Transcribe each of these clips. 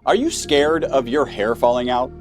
Are you scared of your hair falling out?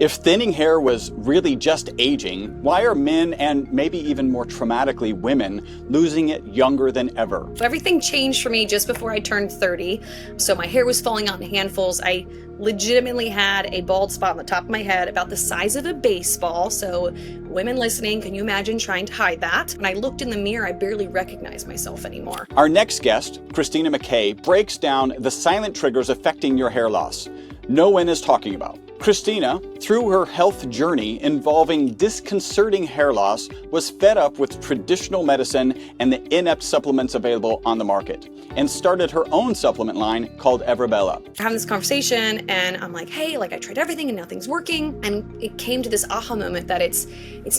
If thinning hair was really just aging, why are men and maybe even more traumatically women losing it younger than ever? So everything changed for me just before I turned 30. So my hair was falling out in handfuls. I legitimately had a bald spot on the top of my head about the size of a baseball. So women listening, can you imagine trying to hide that? When I looked in the mirror, I barely recognized myself anymore. Our next guest, Cristina McKay, breaks down the silent triggers affecting your hair loss no one is talking about. Cristina, through her health journey involving disconcerting hair loss, was fed up with traditional medicine and the inept supplements available on the market, and started her own supplement line called EverBella. Having this conversation, and I'm like, hey, I tried everything and nothing's working. And it came to this aha moment that it's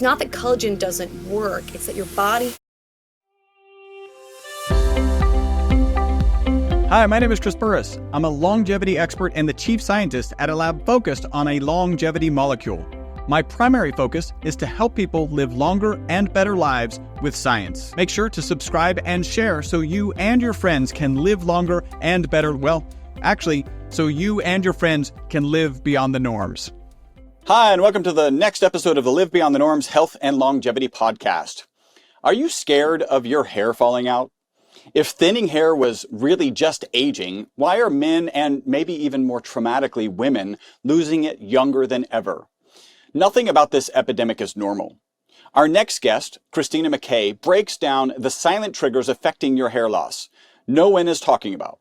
not that collagen doesn't work, it's that your body. Hi, my name is Chris Burris. I'm a longevity expert and the chief scientist at a lab focused on a longevity molecule. My primary focus is to help people live longer and better lives with science. Make sure to subscribe and share so you and your friends can live longer and better. Well, actually, so you and your friends can live beyond the norms. Hi, and welcome to the next episode of the Live Beyond the Norms Health and Longevity Podcast. Are you scared of your hair falling out? If thinning hair was really just aging, why are men and maybe even more traumatically women losing it younger than ever? Nothing about this epidemic is normal. Our next guest, Cristina McKay, breaks down the silent triggers affecting your hair loss no one is talking about.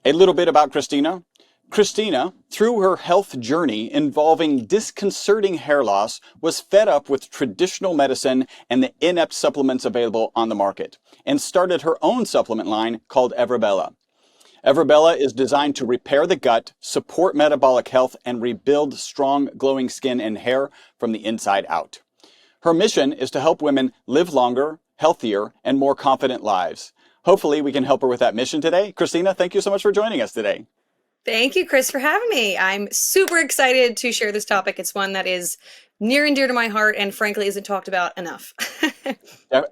A little bit about Cristina. Cristina, through her health journey involving disconcerting hair loss, was fed up with traditional medicine and the inept supplements available on the market, and started her own supplement line called EverBella. EverBella is designed to repair the gut, support metabolic health, and rebuild strong, glowing skin and hair from the inside out. Her mission is to help women live longer, healthier, and more confident lives. Hopefully, we can help her with that mission today. Cristina, thank you so much for joining us today. Thank you, Chris, for having me. I'm super excited to share this topic. It's one that is near and dear to my heart and frankly isn't talked about enough.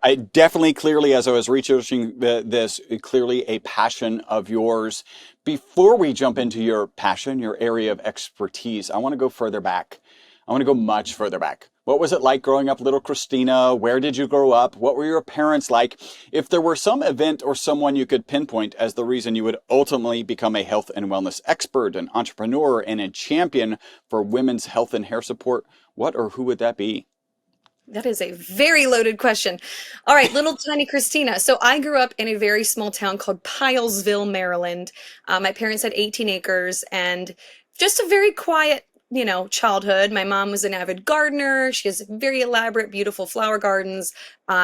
I definitely, clearly, as I was researching this, clearly a passion of yours. Before we jump into your passion, your area of expertise, I want to go further back. I want to go much further back. What was it like growing up, little Cristina? Where did you grow up? What were your parents like? If there were some event or someone you could pinpoint as the reason you would ultimately become a health and wellness expert, an entrepreneur, and a champion for women's health and hair support, what or who would that be? That is a very loaded question. All right, little tiny Cristina. So I grew up in a very small town called Pilesville, Maryland. My parents had 18 acres and just a very quiet childhood. My mom was an avid gardener. She has very elaborate, beautiful flower gardens,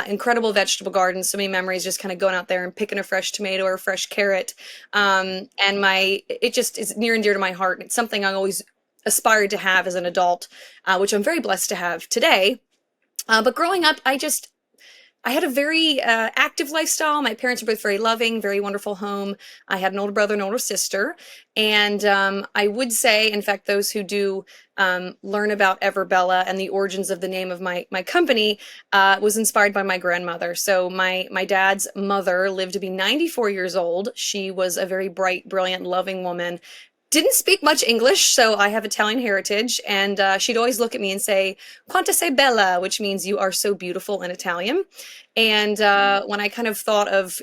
incredible vegetable gardens. So many memories just kind of going out there and picking a fresh tomato or a fresh carrot. And it just is near and dear to my heart. It's something I always aspired to have as an adult, which I'm very blessed to have today. But growing up, I had a very active lifestyle. My parents were both very loving, very wonderful home. I had an older brother and older sister. And I would say, in fact, those who do learn about EverBella and the origins of the name of my company was inspired by my grandmother. So my dad's mother lived to be 94 years old. She was a very bright, brilliant, loving woman. Didn't speak much English, so I have Italian heritage, and she'd always look at me and say, "Quanta sei bella," which means "you are so beautiful" in Italian. And when I kind of thought of,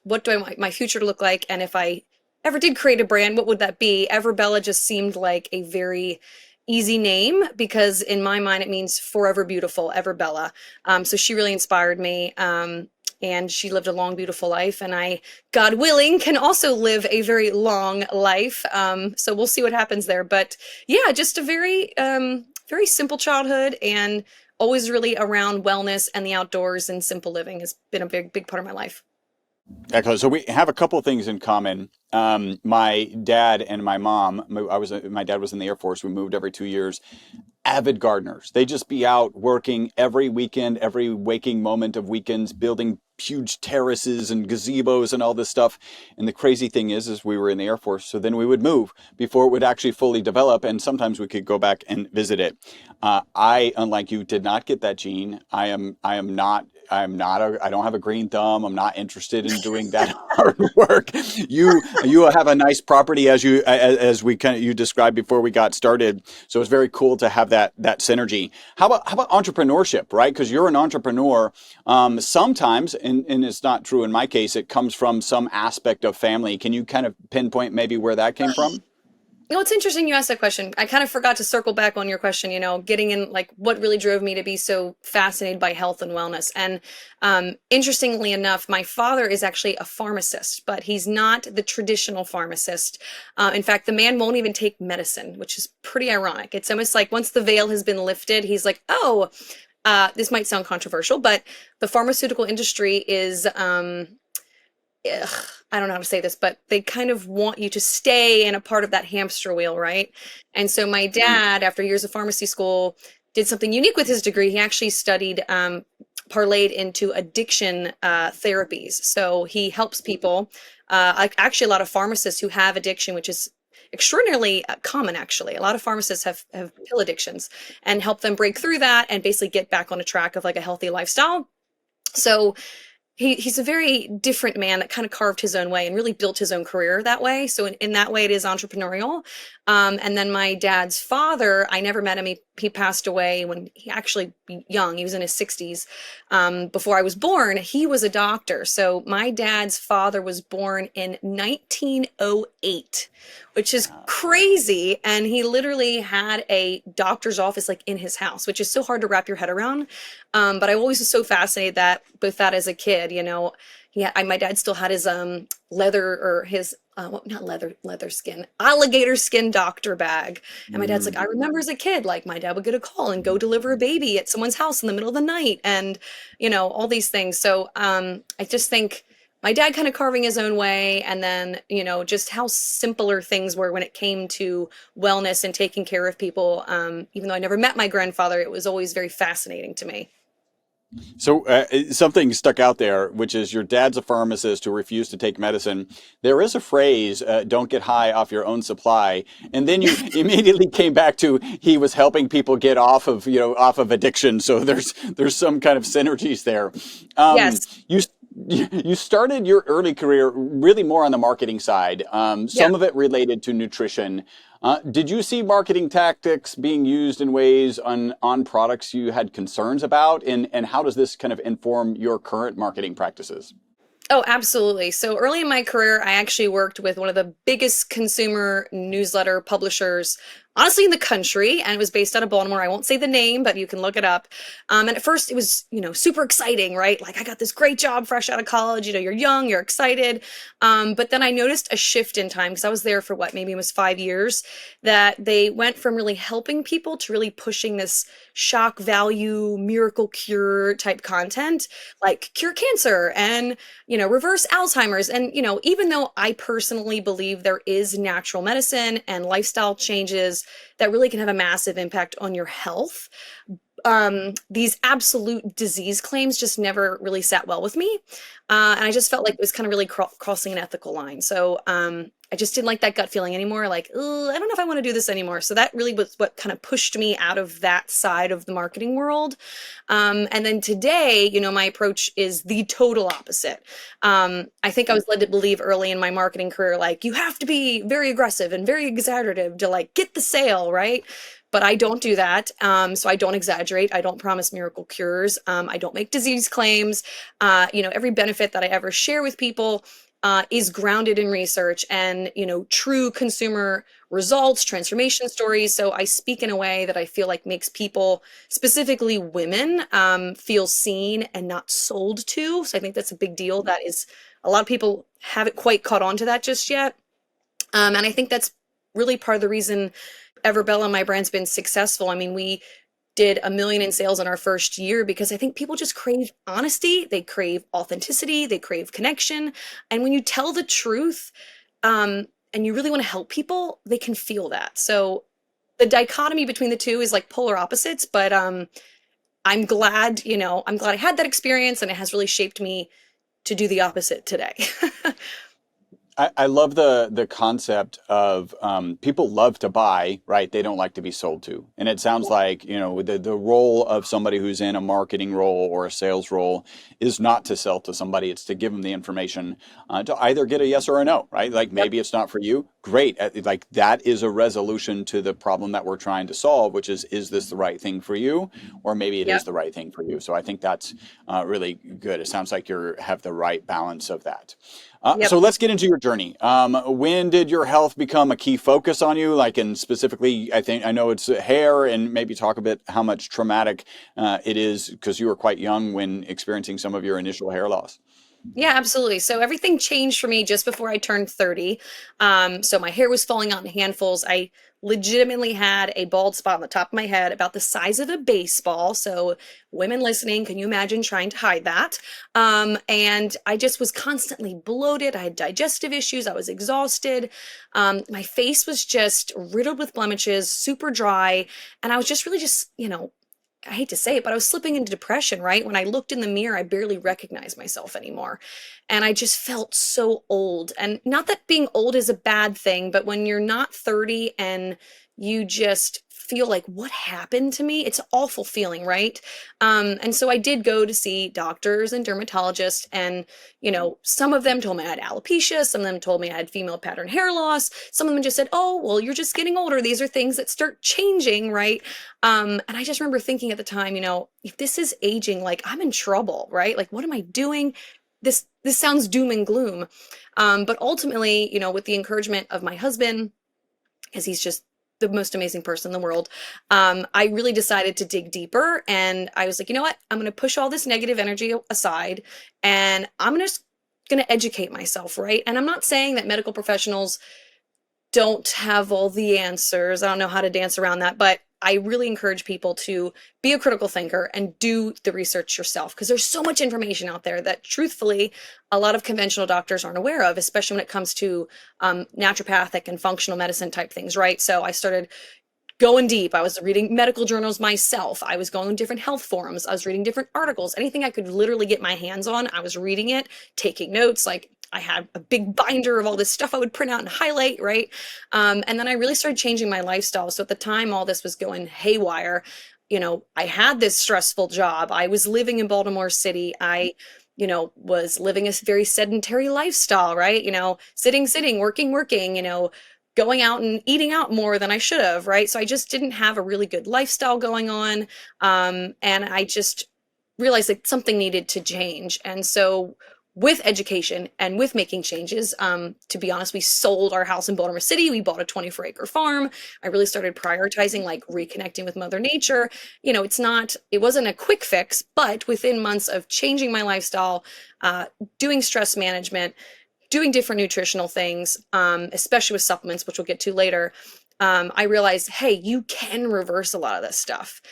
what do I want my future to look like, and if I ever did create a brand, what would that be? EverBella just seemed like a very easy name because in my mind it means forever beautiful, EverBella. So she really inspired me. And she lived a long, beautiful life. And I, God willing, can also live a very long life. So we'll see what happens there. But yeah, just a very, very simple childhood and always really around wellness and the outdoors and simple living has been a big, big part of my life. Excellent. So we have a couple of things in common. My dad and my mom, my dad was in the Air Force. We moved every 2 years. Avid gardeners. They just be out working every weekend, every waking moment of weekends, building huge terraces and gazebos and all this stuff. And the crazy thing is we were in the Air Force, so then we would move before it would actually fully develop, and sometimes we could go back and visit it. I, unlike you, did not get that gene. I am not I don't have a green thumb. I'm not interested in doing that hard work. You have a nice property as we kind of you described before we got started. So it's very cool to have that synergy. How about entrepreneurship, right? Because you're an entrepreneur. Sometimes, and it's not true in my case, it comes from some aspect of family. Can you kind of pinpoint maybe where that came from? You know, it's interesting you asked that question. I kind of forgot to circle back on your question, getting in like what really drove me to be so fascinated by health and wellness. And interestingly enough, my father is actually a pharmacist, but he's not the traditional pharmacist. In fact, the man won't even take medicine, which is pretty ironic. It's almost like once the veil has been lifted, he's like, oh, this might sound controversial, but the pharmaceutical industry is I don't know how to say this, but they kind of want you to stay in a part of that hamster wheel, right? And so my dad, after years of pharmacy school, did something unique with his degree. He actually studied, parlayed into addiction therapies. So he helps people, actually a lot of pharmacists who have addiction, which is extraordinarily common, actually. A lot of pharmacists have pill addictions, and help them break through that and basically get back on a track of like a healthy lifestyle. So he's a very different man that kind of carved his own way and really built his own career that way. So in that way, it is entrepreneurial. And then my dad's father, I never met him. He passed away when he actually young. He was in his 60s. Before I was born, he was a doctor. So my dad's father was born in 1908, which is crazy. And he literally had a doctor's office like in his house, which is so hard to wrap your head around. But I always was so fascinated with that as a kid, my dad still had his leather or his not leather skin, alligator skin doctor bag. And my dad's like, I remember as a kid, like my dad would get a call and go deliver a baby at someone's house in the middle of the night, and all these things. So I just think my dad kind of carving his own way, and then just how simpler things were when it came to wellness and taking care of people. Even though I never met my grandfather, it was always very fascinating to me. So something stuck out there, which is your dad's a pharmacist who refused to take medicine. There is a phrase, don't get high off your own supply. And then you immediately came back to he was helping people get off of addiction. So there's some kind of synergies there. Yes. You started your early career really more on the marketing side, some of it related to nutrition. Did you see marketing tactics being used in ways on products you had concerns about? And how does this kind of inform your current marketing practices? Oh, absolutely. So early in my career, I actually worked with one of the biggest consumer newsletter publishers, honestly, in the country, and it was based out of Baltimore. I won't say the name, but you can look it up. And at first it was, super exciting, right? Like I got this great job fresh out of college, you're young, you're excited. But then I noticed a shift in time because I was there for maybe it was 5 years, that they went from really helping people to really pushing this shock value, miracle cure type content, like cure cancer and, reverse Alzheimer's. And, even though I personally believe there is natural medicine and lifestyle changes that really can have a massive impact on your health, these absolute disease claims just never really sat well with me. And I just felt like it was kind of really crossing an ethical line. So I just didn't like that gut feeling anymore. Like, I don't know if I want to do this anymore. So that really was what kind of pushed me out of that side of the marketing world. And then today, my approach is the total opposite. I think I was led to believe early in my marketing career, like you have to be very aggressive and very exaggerative to like get the sale, right? But I don't do that. So I don't exaggerate. I don't promise miracle cures. I don't make disease claims. Every benefit that I ever share with people is grounded in research and, true consumer results, transformation stories. So I speak in a way that I feel like makes people, specifically women, feel seen and not sold to. So I think that's a big deal. That is, a lot of people haven't quite caught on to that just yet. And I think that's really part of the reason EverBella, my brand's been successful. I mean, we did $1 million in sales in our first year because I think people just crave honesty. They crave authenticity. They crave connection. And when you tell the truth, and you really want to help people, they can feel that. So the dichotomy between the two is like polar opposites, but I'm glad I had that experience, and it has really shaped me to do the opposite today. I love the concept of people love to buy, right? They don't like to be sold to. And it sounds like, the role of somebody who's in a marketing role or a sales role is not to sell to somebody. It's to give them the information to either get a yes or a no, right? Like Yep. maybe it's not for you. Great. Like that is a resolution to the problem that we're trying to solve, which is this the right thing for you? Or maybe it is Yep. the right thing for you. So I think that's really good. It sounds like you have the right balance of that. So Yep. let's get into your journey. When did your health become a key focus on you? Like, and specifically, I know it's hair, and maybe talk a bit how much traumatic it is because you were quite young when experiencing some of your initial hair loss. Yeah, absolutely. So everything changed for me just before I turned 30. So my hair was falling out in handfuls. I legitimately had a bald spot on the top of my head about the size of a baseball. So women listening, can you imagine trying to hide that? And I just was constantly bloated. I had digestive issues. I was exhausted. My face was just riddled with blemishes, super dry. And I was just really I hate to say it, but I was slipping into depression, right? When I looked in the mirror, I barely recognized myself anymore. And I just felt so old. And not that being old is a bad thing, but when you're not 30 and you just feel like, what happened to me? It's an awful feeling, right? And so I did go to see doctors and dermatologists, and, some of them told me I had alopecia. Some of them told me I had female pattern hair loss. Some of them just said, oh, well, you're just getting older. These are things that start changing, right? And I just remember thinking at the time, if this is aging, like I'm in trouble, right? Like, what am I doing? This sounds doom and gloom. But ultimately, with the encouragement of my husband, because he's just the most amazing person in the world, I really decided to dig deeper. And I was like, you know what? I'm going to push all this negative energy aside, and I'm just going to educate myself, right? And I'm not saying that medical professionals don't have all the answers. I don't know how to dance around that, but I really encourage people to be a critical thinker and do the research yourself, because there's so much information out there that truthfully a lot of conventional doctors aren't aware of, especially when it comes to naturopathic and functional medicine type things, right? So I started going deep. I was reading medical journals myself. I was going to different health forums. I was reading different articles. Anything I could literally get my hands on, I was reading it, taking notes. Like, I had a big binder of all this stuff I would print out and highlight, right? And then I really started changing my lifestyle. So at the time all this was going haywire, I had this stressful job. I was living in Baltimore City. I was living a very sedentary lifestyle, right? Sitting, working, going out and eating out more than I should have, right? So I just didn't have a really good lifestyle going on. And I just realized that something needed to change. And so with education and with making changes, to be honest, we sold our house in Baltimore City. We bought a 24-acre farm. I really started prioritizing like reconnecting with Mother Nature. It wasn't a quick fix, but within months of changing my lifestyle, doing stress management, doing different nutritional things, especially with supplements, which we'll get to later, I realized, hey, you can reverse a lot of this stuff.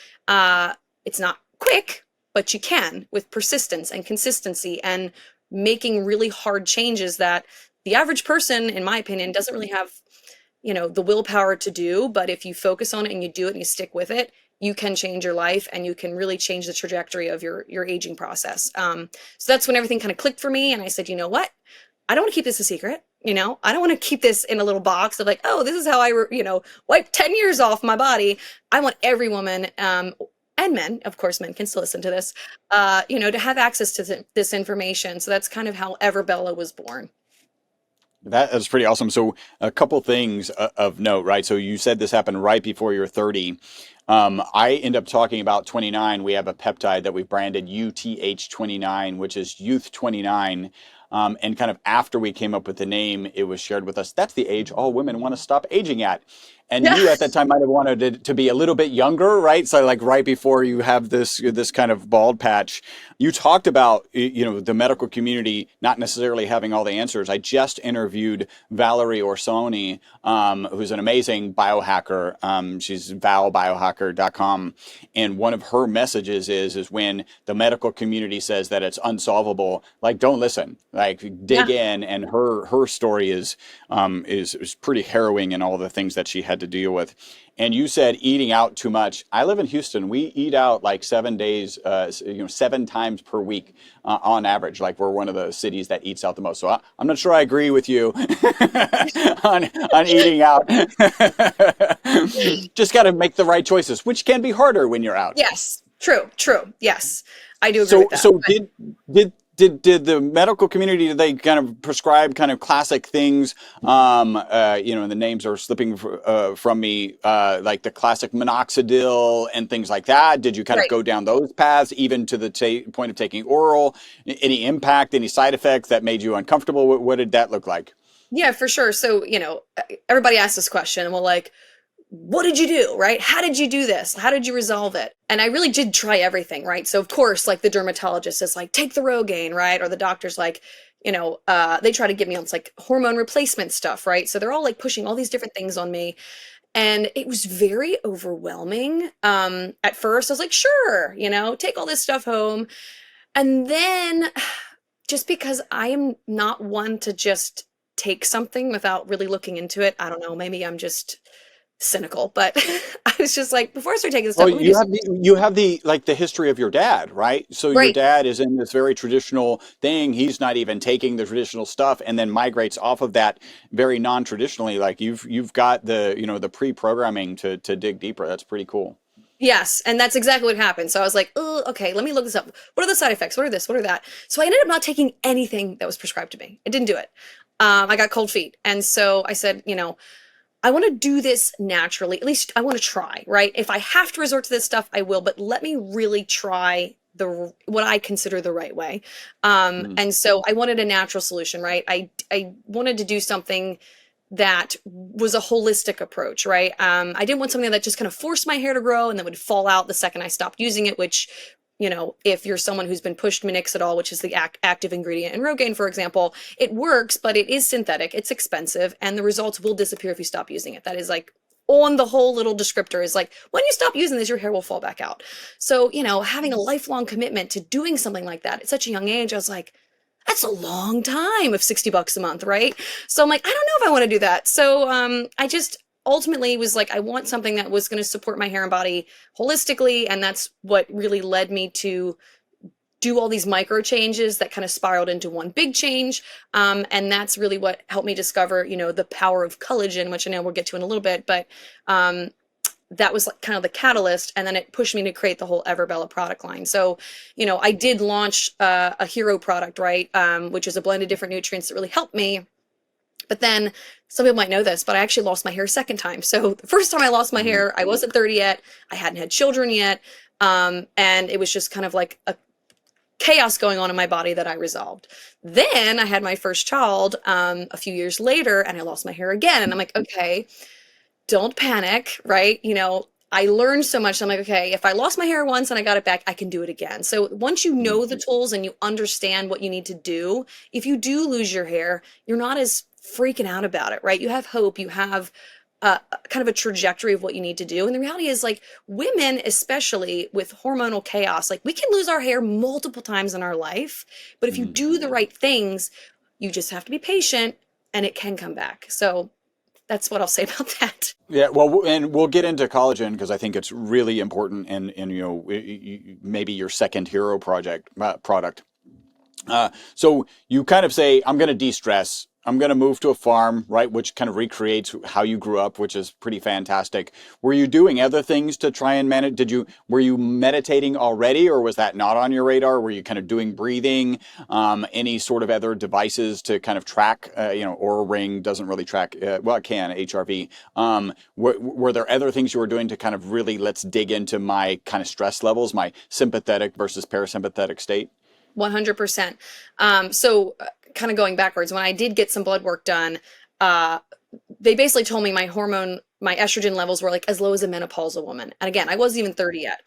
It's not quick, but you can, with persistence and consistency and making really hard changes that the average person, in my opinion, doesn't really have, the willpower to do. But if you focus on it and you do it and you stick with it, you can change your life and you can really change the trajectory of your aging process. So that's when everything kind of clicked for me. And I said, you know what? I don't want to keep this a secret. I don't want to keep this in a little box of like, oh, this is how I, wipe 10 years off my body. I want every woman, and men, of course, men can still listen to this, to have access to this information. So that's kind of how EverBella was born. That is pretty awesome. So a couple things of note, right? So you said this happened right before you're 30. I end up talking about 29. We have a peptide that we branded UTH29, which is Youth 29. And kind of after we came up with the name, it was shared with us, that's the age all women want to stop aging at. And you at that time might have wanted it to be a little bit younger, right? So like right before you have this kind of bald patch, you talked about, the medical community not necessarily having all the answers. I just interviewed Valerie Orsoni, who's an amazing biohacker. She's valbiohacker.com. And one of her messages is when the medical community says that it's unsolvable, like, don't listen, like dig in. And her story is pretty harrowing in all the things that she had to deal with. And you said eating out too much. I live in Houston. We eat out like 7 days, 7 times per week on average. Like we're one of the cities that eats out the most. So I'm not sure I agree with you on eating out. Just got to make the right choices, which can be harder when you're out. Yes, true. Yes, I do agree with that. So did the medical community, did they kind of prescribe kind of classic things? And the names are slipping from me, like the classic minoxidil and things like that. Did you kind of go down those paths, even to the point of taking oral? Any impact, any side effects that made you uncomfortable? What did that look like? Yeah, for sure. So, everybody asks this question and we're like, what did you do, right? How did you do this? How did you resolve it? And I really did try everything, right? So of course, like the dermatologist is like, take the Rogaine, right? Or the doctor's like, they try to get me on like hormone replacement stuff, right? So they're all like pushing all these different things on me. And it was very overwhelming. At first I was like, sure, take all this stuff home. And then just because I am not one to just take something without really looking into it, I don't know, maybe I'm just cynical, but I was just like, before I start taking this stuff, you have the history of your dad, right? So your dad is in this very traditional thing. He's not even taking the traditional stuff, and then migrates off of that very non-traditionally. Like you've got the pre-programming to dig deeper. That's pretty cool. Yes, and that's exactly what happened. So I was like, oh, okay, let me look this up. What are the side effects? What are this? What are that? So I ended up not taking anything that was prescribed to me. I didn't do it. I got cold feet, and so I said, I want to do this naturally. At least I want to try, right? If I have to resort to this stuff, I will, but let me really try what I consider the right way. And so I wanted a natural solution, right? I wanted to do something that was a holistic approach, right? I didn't want something that just kind of forced my hair to grow and then would fall out the second I stopped using it, which, if you're someone who's been pushed minoxidil, which is the active ingredient in Rogaine, for example, it works, but it is synthetic, it's expensive, and the results will disappear if you stop using it. That is like on the whole little descriptor is like, when you stop using this, your hair will fall back out. So, having a lifelong commitment to doing something like that at such a young age, I was like, that's a long time of $60 a month, right? So I'm like, I don't know if I want to do that. So I just ultimately was like, I want something that was going to support my hair and body holistically. And that's what really led me to do all these micro changes that kind of spiraled into one big change. And that's really what helped me discover, the power of collagen, which I know we'll get to in a little bit, but that was like kind of the catalyst. And then it pushed me to create the whole EverBella product line. So, I did launch a hero product, right? Which is a blend of different nutrients that really helped me. But then some people might know this, but I actually lost my hair a second time. So the first time I lost my hair, I wasn't 30 yet. I hadn't had children yet. And it was just kind of like a chaos going on in my body that I resolved. Then I had my first child a few years later, and I lost my hair again. And I'm like, okay, don't panic, right? I learned so much. So I'm like, okay, if I lost my hair once and I got it back, I can do it again. So once you know the tools and you understand what you need to do, if you do lose your hair, you're not as freaking out about it, right? You have hope. You have kind of a trajectory of what you need to do. And the reality is, like, women, especially with hormonal chaos, like, we can lose our hair multiple times in our life, but if you do the right things, you just have to be patient and it can come back. So that's what I'll say about that. Yeah, well, and we'll get into collagen because I think it's really important, and maybe your second hero product. So you kind of say, I'm going to de-stress. I'm going to move to a farm, right, which kind of recreates how you grew up, which is pretty fantastic. Were you doing other things to try and manage? Were you meditating already, or was that not on your radar? Were you kind of doing breathing, any sort of other devices to kind of track, Oura Ring doesn't really track, well, it can, HRV. Were there other things you were doing to kind of really, let's dig into my kind of stress levels, my sympathetic versus parasympathetic state? 100%. So kind of going backwards, when I did get some blood work done, they basically told me my estrogen levels were like as low as a menopausal woman. And again, I wasn't even 30 yet.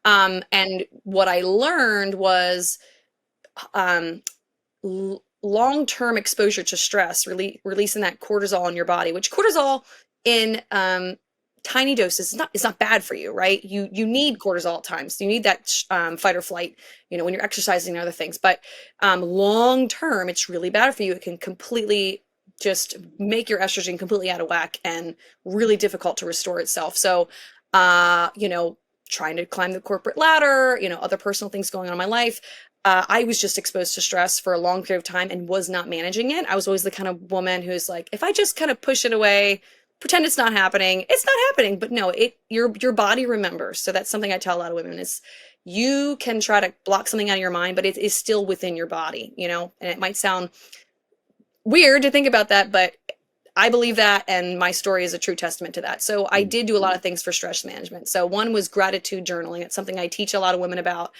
And what I learned was long-term exposure to stress, releasing that cortisol in your body, which cortisol in tiny doses is not bad for you, right? You need cortisol at times. You need that fight or flight, when you're exercising and other things. But long term, it's really bad for you. It can completely just make your estrogen completely out of whack and really difficult to restore itself. So, you know, trying to climb the corporate ladder, you know, other personal things going on in my life. I was just exposed to stress for a long period of time and was not managing it. I was always the kind of woman who's like, if I just kind of push it away, pretend it's not happening, it's not happening. But no, your body remembers. So that's something I tell a lot of women is you can try to block something out of your mind, but it is still within your body, you know, and it might sound weird to think about that, but I believe that, and my story is a true testament to that. So I did do a lot of things for stress management. So one was gratitude journaling. It's something I teach a lot of women about,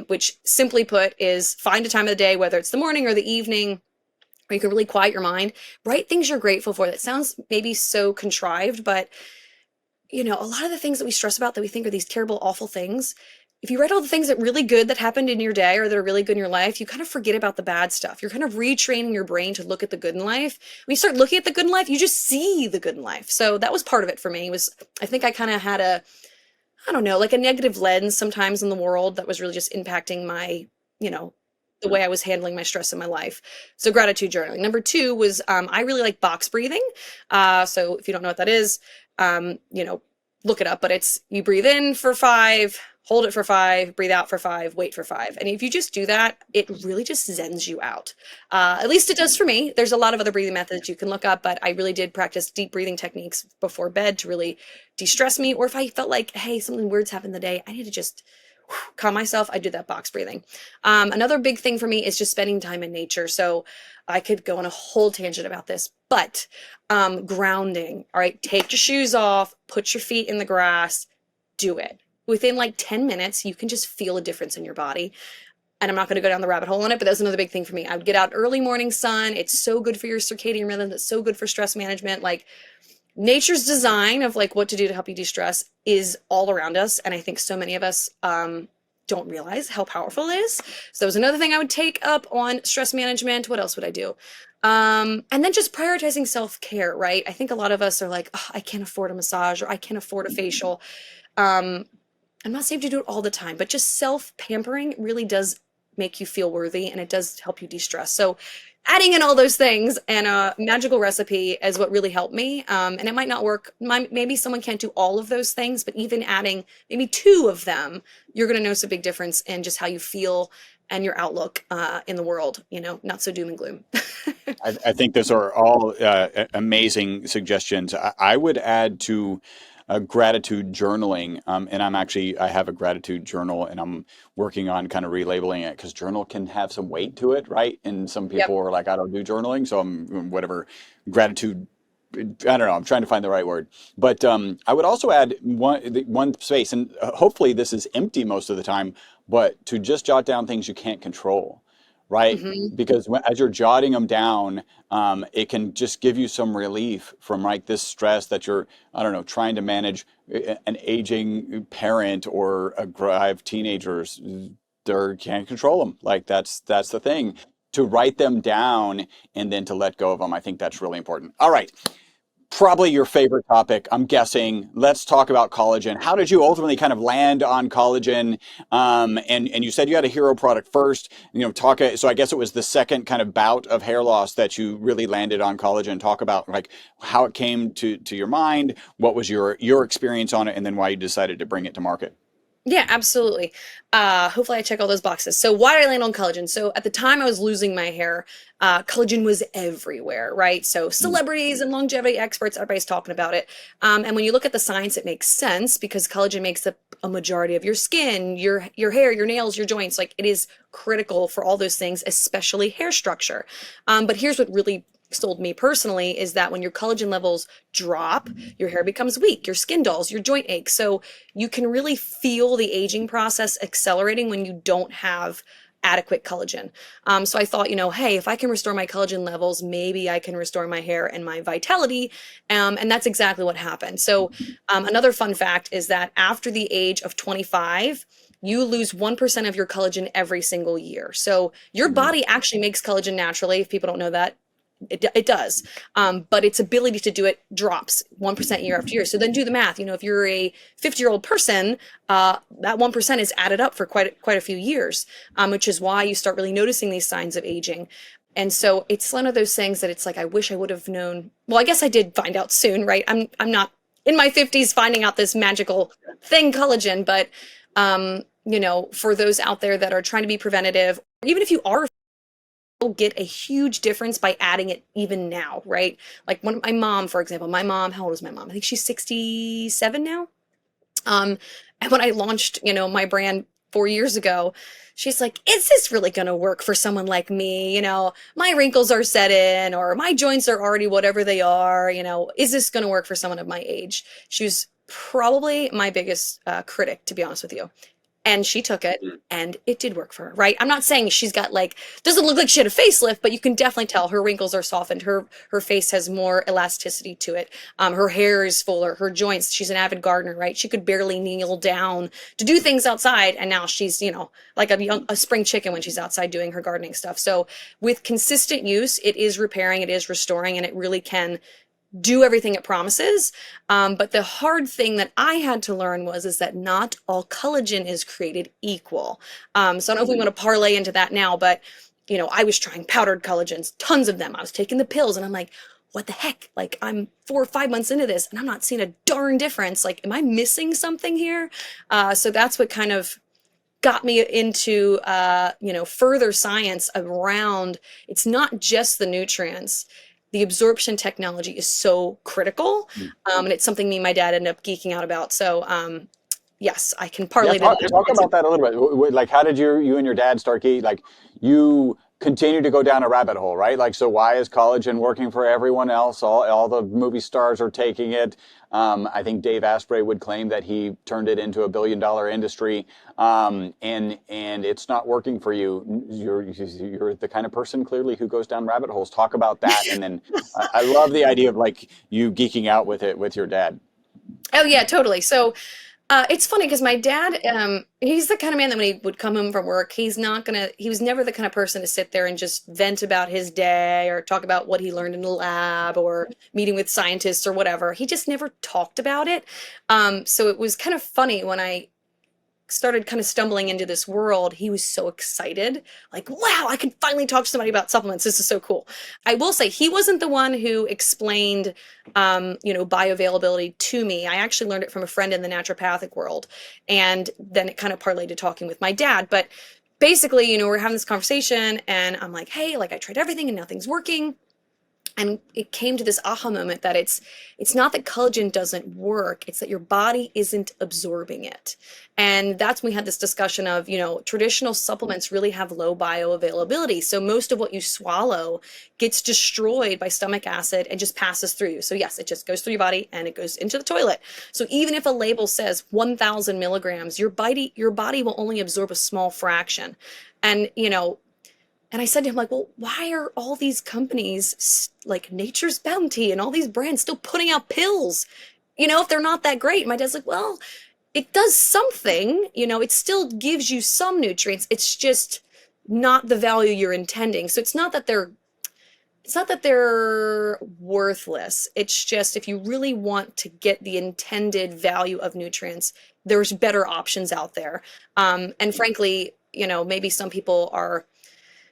which simply put is find a time of the day, whether it's the morning or the evening, where you can really quiet your mind, write things you're grateful for. That sounds maybe so contrived, but you know, a lot of the things that we stress about that we think are these terrible, awful things, if you write all the things that really good that happened in your day or that are really good in your life, you kind of forget about the bad stuff. You're kind of retraining your brain to look at the good in life. When you start looking at the good in life, you just see the good in life. So that was part of it for me. I think I kind of had I don't know, like a negative lens sometimes in the world that was really just impacting my, you know, the way I was handling my stress in my life. So gratitude journaling. Number 2 was, I really like box breathing. So if you don't know what that is, you know, look it up, but it's you breathe in for 5, hold it for 5, breathe out for 5, wait for 5. And if you just do that, it really just zens you out. At least it does for me. There's a lot of other breathing methods you can look up, but I really did practice deep breathing techniques before bed to really de-stress me. Or if I felt like, hey, something weird's happened in the day, I need to just calm myself, I do that box breathing. Another big thing for me is just spending time in nature. So I could go on a whole tangent about this, but grounding, all right, take your shoes off, put your feet in the grass, do it. Within like 10 minutes, you can just feel a difference in your body. And I'm not going to go down the rabbit hole on it, but that's another big thing for me. I would get out early morning sun. It's so good for your circadian rhythm. It's so good for stress management. Like nature's design of like what to do to help you de-stress is all around us. And I think so many of us don't realize how powerful it is. So that was another thing I would take up on stress management. What else would I do? And then just prioritizing self-care, right? I think a lot of us are like, oh, I can't afford a massage or I can't afford a facial. I'm not saying to do it all the time, but just self-pampering really does make you feel worthy and it does help you de-stress. So adding in all those things and a magical recipe is what really helped me. And it might not work. Maybe someone can't do all of those things, but even adding maybe 2 of them, you're going to notice a big difference in just how you feel and your outlook in the world, you know, not so doom and gloom. I think those are all amazing suggestions. I would add to gratitude journaling, and I have a gratitude journal, and I'm working on kind of relabeling it because journal can have some weight to it, right? And some people are like, I don't do journaling, so I'm whatever gratitude. I don't know. I'm trying to find the right word, but I would also add one space, and hopefully this is empty most of the time, but to just jot down things you can't control. Right? Mm-hmm. Because as you're jotting them down, it can just give you some relief from like this stress that you're, I don't know, trying to manage an aging parent or I have teenagers, they can't control them. Like that's the thing. To write them down and then to let go of them, I think that's really important. All right. Probably your favorite topic, I'm guessing. Let's talk about collagen. How did you ultimately kind of land on collagen? And you said you had a hero product first. You know, so I guess it was the second kind of bout of hair loss that you really landed on collagen. Talk about like how it came to your mind, what was your experience on it, and then why you decided to bring it to market. Yeah, absolutely. Hopefully I check all those boxes. So why did I land on collagen? So at the time I was losing my hair, collagen was everywhere, right? So celebrities and longevity experts, everybody's talking about it. And when you look at the science, it makes sense because collagen makes up a majority of your skin, your hair, your nails, your joints. Like it is critical for all those things, especially hair structure. But here's what really sold me personally is that when your collagen levels drop, your hair becomes weak, your skin dulls, your joint aches. So you can really feel the aging process accelerating when you don't have adequate collagen. So I thought, you know, hey, if I can restore my collagen levels, maybe I can restore my hair and my vitality. And that's exactly what happened. So another fun fact is that after the age of 25, you lose 1% of your collagen every single year. So your body actually makes collagen naturally. If people don't know that, it does, but its ability to do it drops 1% year after year. So then do the math. You know, if you're a 50-year-old person, that 1% is added up for quite a few years, which is why you start really noticing these signs of aging. And so it's one of those things that it's like, I wish I would have known. Well, I guess I did find out soon, right? I'm not in my 50s finding out this magical thing, collagen, but for those out there that are trying to be preventative, even if you are, you'll get a huge difference by adding it even now, right? Like my mom, for example, how old is my mom? I think she's 67 now. And when I launched, my brand 4 years ago, she's like, is this really going to work for someone like me? My wrinkles are set in, or my joints are already whatever they are. Is this going to work for someone of my age? She was probably my biggest critic, to be honest with you. And she took it, and it did work for her, right? I'm not saying she's got doesn't look like she had a facelift, but you can definitely tell her wrinkles are softened. Her face has more elasticity to it. Her hair is fuller. Her joints, she's an avid gardener, right? She could barely kneel down to do things outside, and now she's, like a spring chicken when she's outside doing her gardening stuff. So with consistent use, it is repairing, it is restoring, and it really can do everything it promises. But the hard thing that I had to learn is that not all collagen is created equal. So I don't know if we want to parlay into that now, but I was trying powdered collagens, tons of them. I was taking the pills, and I'm like, what the heck? Like, I'm 4 or 5 months into this, and I'm not seeing a darn difference. Like, am I missing something here? So that's what kind of got me into further science around. It's not just the nutrients. The absorption technology is so critical, and it's something me and my dad ended up geeking out about. So, yes, I can parlay talk about that a little bit. Like, how did you and your dad start geeking? Like, you continue to go down a rabbit hole, right? Like, so why is collagen working for everyone else? All the movie stars are taking it. I think Dave Asprey would claim that he turned it into $1 billion industry, and it's not working for you. You're the kind of person clearly who goes down rabbit holes. Talk about that, and then I love the idea of like you geeking out with it with your dad. Oh yeah, totally. So it's funny because my dad, he's the kind of man that when he would come home from work, he was never the kind of person to sit there and just vent about his day or talk about what he learned in the lab or meeting with scientists or whatever. He just never talked about it. So it was kind of funny when I started kind of stumbling into this world. He was so excited, like, wow, I can finally talk to somebody about supplements. This is so cool. I will say he wasn't the one who explained, bioavailability to me. I actually learned it from a friend in the naturopathic world. And then it kind of parlayed to talking with my dad. But basically, we're having this conversation and I'm like, hey, like I tried everything and nothing's working. And it came to this aha moment that it's not that collagen doesn't work, it's that your body isn't absorbing it. And that's when we had this discussion of, traditional supplements really have low bioavailability. So most of what you swallow gets destroyed by stomach acid and just passes through you. So yes, it just goes through your body and it goes into the toilet. So even if a label says 1,000 milligrams, your body will only absorb a small fraction. And, and I said to him, like, well, why are all these companies like Nature's Bounty and all these brands still putting out pills, if they're not that great? My dad's like, well, it does something, it still gives you some nutrients. It's just not the value you're intending. So it's not that they're worthless. It's just if you really want to get the intended value of nutrients, there's better options out there. And frankly, maybe some people are,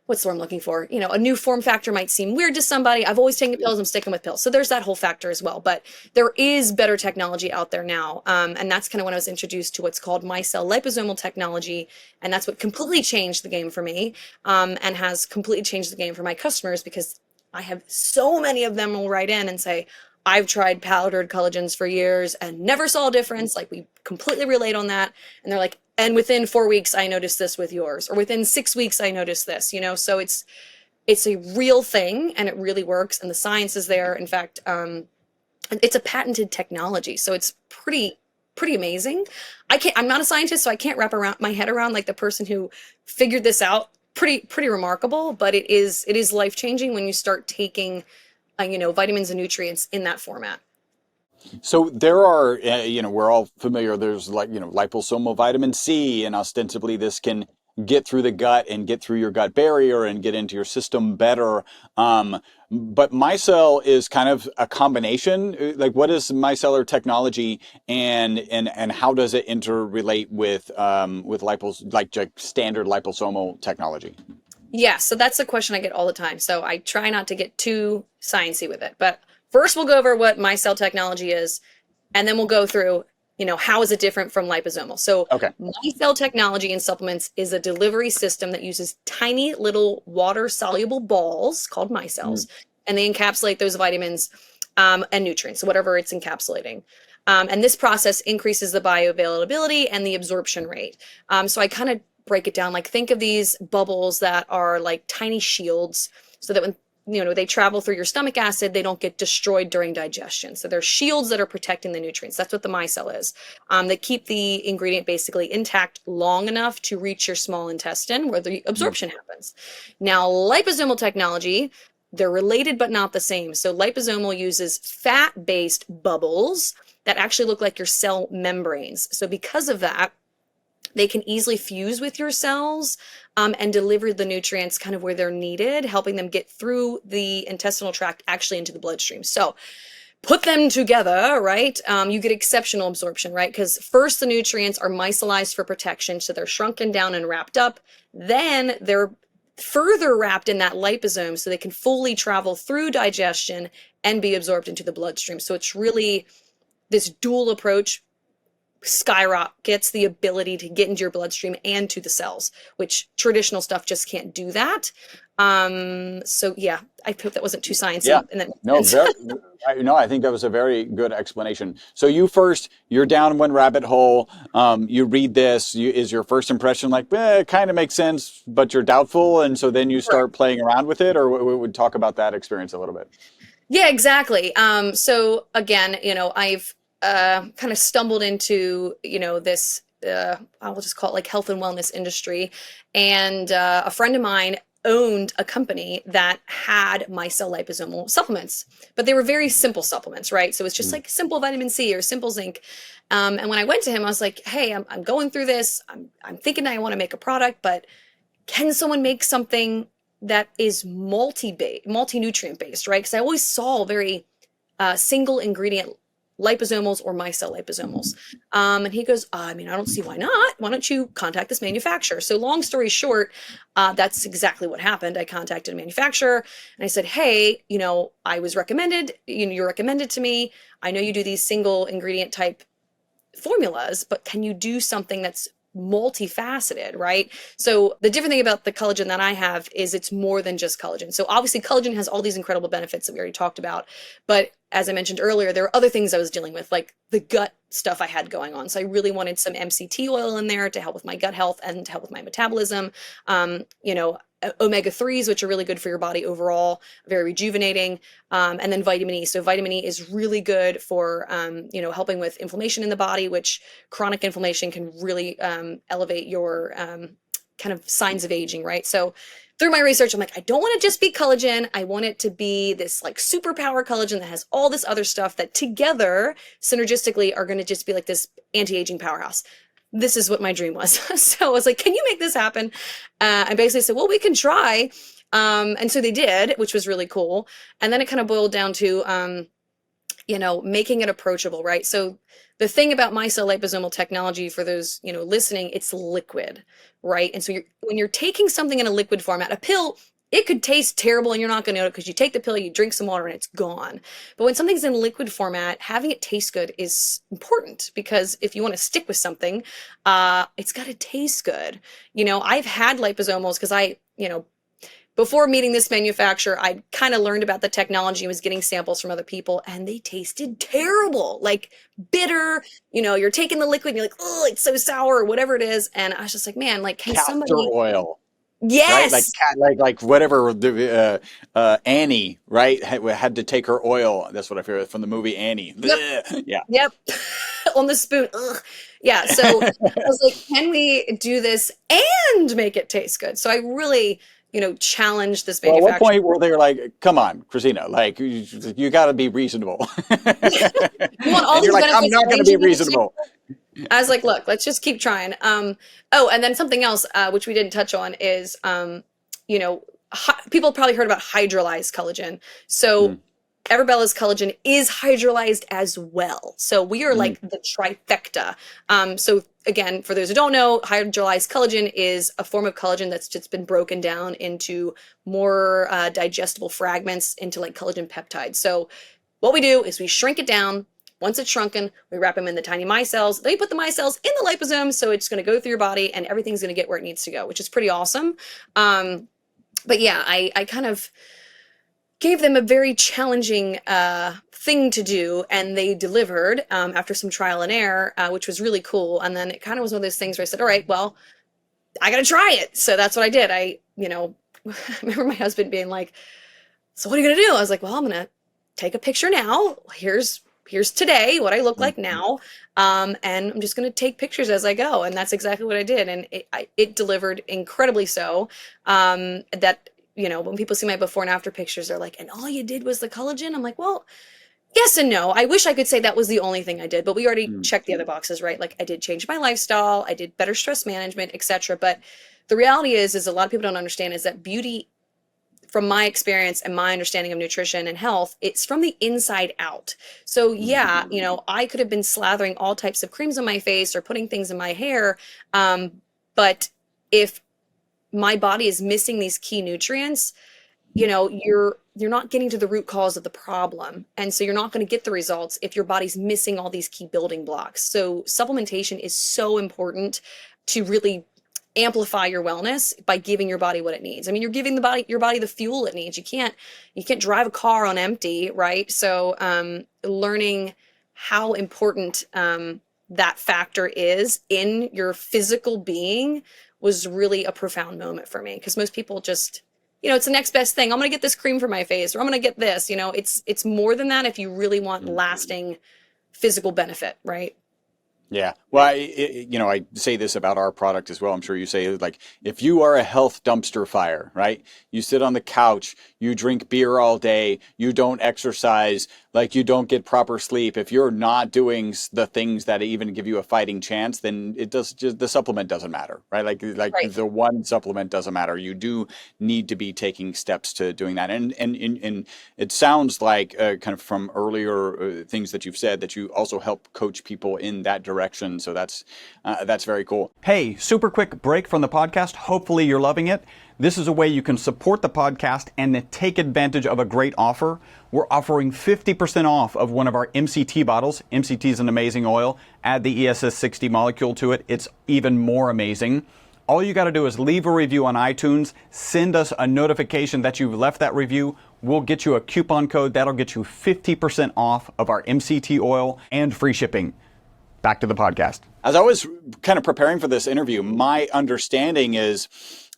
what's the word I'm looking for? A new form factor might seem weird to somebody. I've always taken pills, I'm sticking with pills. So there's that whole factor as well. But there is better technology out there now. And that's kind of when I was introduced to what's called Micelle liposomal technology. And that's what completely changed the game for me, and has completely changed the game for my customers, because I have so many of them will write in and say, I've tried powdered collagens for years and never saw a difference. Like, we completely relate on that. And they're like, and within 4 weeks, I noticed this with yours, or within 6 weeks, I noticed this, so it's a real thing and it really works. And the science is there. In fact, it's a patented technology. So it's pretty amazing. I'm not a scientist, so I can't wrap my head around like the person who figured this out. Pretty remarkable, but it is life-changing when you start taking, vitamins and nutrients in that format. So there are, we're all familiar, there's liposomal vitamin C, and ostensibly this can get through the gut and get through your gut barrier and get into your system better. But Micelle is kind of a combination. Like, what is micellar technology, and how does it interrelate with standard liposomal technology? Yeah, so that's the question I get all the time. So I try not to get too sciencey with it. But first we'll go over what micelle technology is, and then we'll go through, how is it different from liposomal. So Okay. micelle technology in supplements is a delivery system that uses tiny little water-soluble balls called micelles, and they encapsulate those vitamins and nutrients, whatever it's encapsulating. And this process increases the bioavailability and the absorption rate. So I kind of break it down, like think of these bubbles that are like tiny shields, so that when they travel through your stomach acid, they don't get destroyed during digestion. So they're shields that are protecting the nutrients. That's what the micelle is. They keep the ingredient basically intact long enough to reach your small intestine where the absorption happens. Now, liposomal technology, they're related but not the same. So liposomal uses fat-based bubbles that actually look like your cell membranes. So because of that, they can easily fuse with your cells and deliver the nutrients kind of where they're needed, helping them get through the intestinal tract actually into the bloodstream. So put them together, right? You get exceptional absorption, right? Because first the nutrients are micellized for protection, so they're shrunken down and wrapped up. Then they're further wrapped in that liposome so they can fully travel through digestion and be absorbed into the bloodstream. So it's really this dual approach skyrockets the ability to get into your bloodstream and to the cells, which traditional stuff just can't do that. So yeah, I hope that wasn't too sciencey. Yeah. And then No, I think that was a very good explanation. So you're down one rabbit hole. You read this. Is your first impression like, it kind of makes sense, but you're doubtful, and so then you start playing around with it, or we would talk about that experience a little bit. Yeah, exactly. So again, I've kind of stumbled into, this, I'll just call it like health and wellness industry. And a friend of mine owned a company that had micelle liposomal supplements, but they were very simple supplements, right? So it's just like simple vitamin C or simple zinc. And when I went to him, I was like, hey, I'm going through this. I'm thinking I want to make a product, but can someone make something that is multi-nutrient based, right? Because I always saw very single ingredient liposomals or micelle liposomals. And he goes, I don't see why not. Why don't you contact this manufacturer? So long story short, that's exactly what happened. I contacted a manufacturer and I said, hey, I was recommended, you're recommended to me. I know you do these single ingredient type formulas, but can you do something that's multifaceted, right? So the different thing about the collagen that I have is it's more than just collagen. So obviously collagen has all these incredible benefits that we already talked about, but as I mentioned earlier, there are other things I was dealing with, like the gut stuff I had going on. So I really wanted some MCT oil in there to help with my gut health and to help with my metabolism. Omega-3s, which are really good for your body overall, very rejuvenating. And then vitamin E. So vitamin E is really good for, helping with inflammation in the body, which chronic inflammation can really elevate your kind of signs of aging, right? So through my research, I'm like, I don't want to just be collagen. I want it to be this like superpower collagen that has all this other stuff that together synergistically are going to just be like this anti-aging powerhouse. This is what my dream was. So I was like, can you make this happen? I basically said, well, we can try. And so they did, which was really cool. And then it kind of boiled down to, making it approachable, right? So the thing about micelle liposomal technology, for those, listening, it's liquid, right? And so when you're taking something in a liquid format, a pill, it could taste terrible and you're not going to know it because you take the pill, you drink some water and it's gone. But when something's in liquid format, having it taste good is important, because if you want to stick with something, it's got to taste good. I've had liposomals because before meeting this manufacturer, I kind of learned about the technology and was getting samples from other people, and they tasted terrible, like bitter. You're taking the liquid and you're like, oh, it's so sour, or whatever it is. And I was just like, man, like, can Castor somebody... oil. Yes. Right? Like whatever Annie, right, had to take her oil. That's what I feel from the movie Annie. Yep. Yeah. Yep. On the spoon. Ugh. Yeah. So I was like, can we do this and make it taste good? So I really, challenged this Well, at manufacturer. what point were they like, come on, Cristina, like you got to be reasonable. You want all And you're these like, I'm benefits not going to be ranging into- reasonable. I was like, look, let's just keep trying. And then something else, which we didn't touch on is, people probably heard about hydrolyzed collagen. So EverBella's collagen is hydrolyzed as well. So we are like the trifecta. So again, for those who don't know, hydrolyzed collagen is a form of collagen that's just been broken down into more digestible fragments into like collagen peptides. So what we do is we shrink it down. Once it's shrunken, we wrap them in the tiny micelles. Then we put the micelles in the liposome, so it's going to go through your body and everything's going to get where it needs to go, which is pretty awesome. But yeah, I kind of gave them a very challenging thing to do, and they delivered after some trial and error, which was really cool. And then it kind of was one of those things where I said, all right, well, I got to try it. So that's what I did. I remember my husband being like, so what are you going to do? I was like, well, I'm going to take a picture now. Here's today, what I look like now. And I'm just going to take pictures as I go. And that's exactly what I did. And it delivered incredibly so that, when people see my before and after pictures, they're like, and all you did was the collagen? I'm like, well, yes and no. I wish I could say that was the only thing I did, but we already checked the other boxes, right? Like I did change my lifestyle, I did better stress management, etc. But the reality is a lot of people don't understand is that beauty, from my experience and my understanding of nutrition and health, it's from the inside out. So yeah, I could have been slathering all types of creams on my face or putting things in my hair. But if my body is missing these key nutrients, you're not getting to the root cause of the problem. And so you're not going to get the results if your body's missing all these key building blocks. So supplementation is so important to really amplify your wellness by giving your body what it needs. I mean, you're giving your body the fuel it needs. You can't drive a car on empty, right? So learning how important that factor is in your physical being was really a profound moment for me, because most people just, it's the next best thing. I'm going to get this cream for my face, or I'm going to get this, it's more than that if you really want lasting physical benefit, right? Yeah. Well, I say this about our product as well. I'm sure you say, like, if you are a health dumpster fire, right? You sit on the couch, you drink beer all day, you don't exercise, like you don't get proper sleep. If you're not doing the things that even give you a fighting chance, then the supplement doesn't matter, right? Like right. The one supplement doesn't matter. You do need to be taking steps to doing that. And it sounds like kind of from earlier things that you've said that you also help coach people in that direction. So that's very cool. Hey, super quick break from the podcast. Hopefully you're loving it. This is a way you can support the podcast and take advantage of a great offer. We're offering 50% off of one of our MCT bottles. MCT is an amazing oil. Add the ESS60 molecule to it. It's even more amazing. All you got to do is leave a review on iTunes, send us a notification that you've left that review. We'll get you a coupon code that'll get you 50% off of our MCT oil and free shipping. Back to the podcast. As I was kind of preparing for this interview, my understanding is,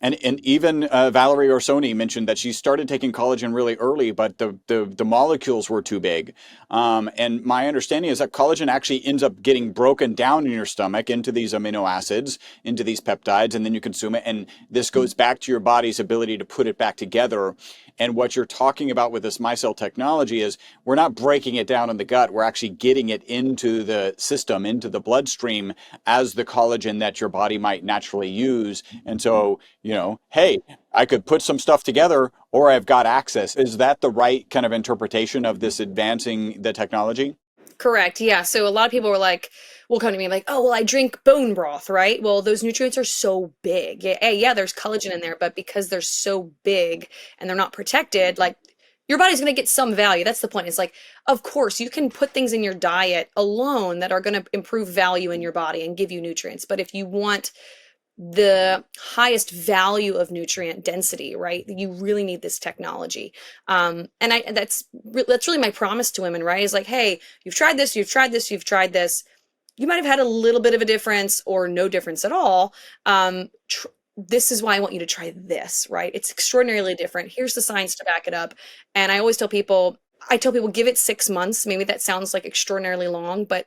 and even Valerie Orsoni mentioned that she started taking collagen really early, but the molecules were too big. And my understanding is that collagen actually ends up getting broken down in your stomach into these amino acids, into these peptides, and then you consume it. And this goes back to your body's ability to put it back together. And what you're talking about with this micelle technology is we're not breaking it down in the gut. We're actually getting it into the system, into the bloodstream as the collagen that your body might naturally use. And so, hey, I could put some stuff together or I've got access. Is that the right kind of interpretation of this advancing the technology? Correct. Yeah. So a lot of people will come to me like, oh, well, I drink bone broth, right? Well, those nutrients are so big. Yeah, there's collagen in there, but because they're so big and they're not protected, like your body's going to get some value. That's the point. It's like, of course, you can put things in your diet alone that are going to improve value in your body and give you nutrients. But if you want the highest value of nutrient density, right, you really need this technology. And that's really my promise to women, right? Is like, hey, you've tried this, you've tried this, you've tried this. You might have had a little bit of a difference or no difference at all. This is why I want you to try this, right? It's extraordinarily different. Here's the science to back it up. And I always tell people, give it 6 months. Maybe that sounds like extraordinarily long, but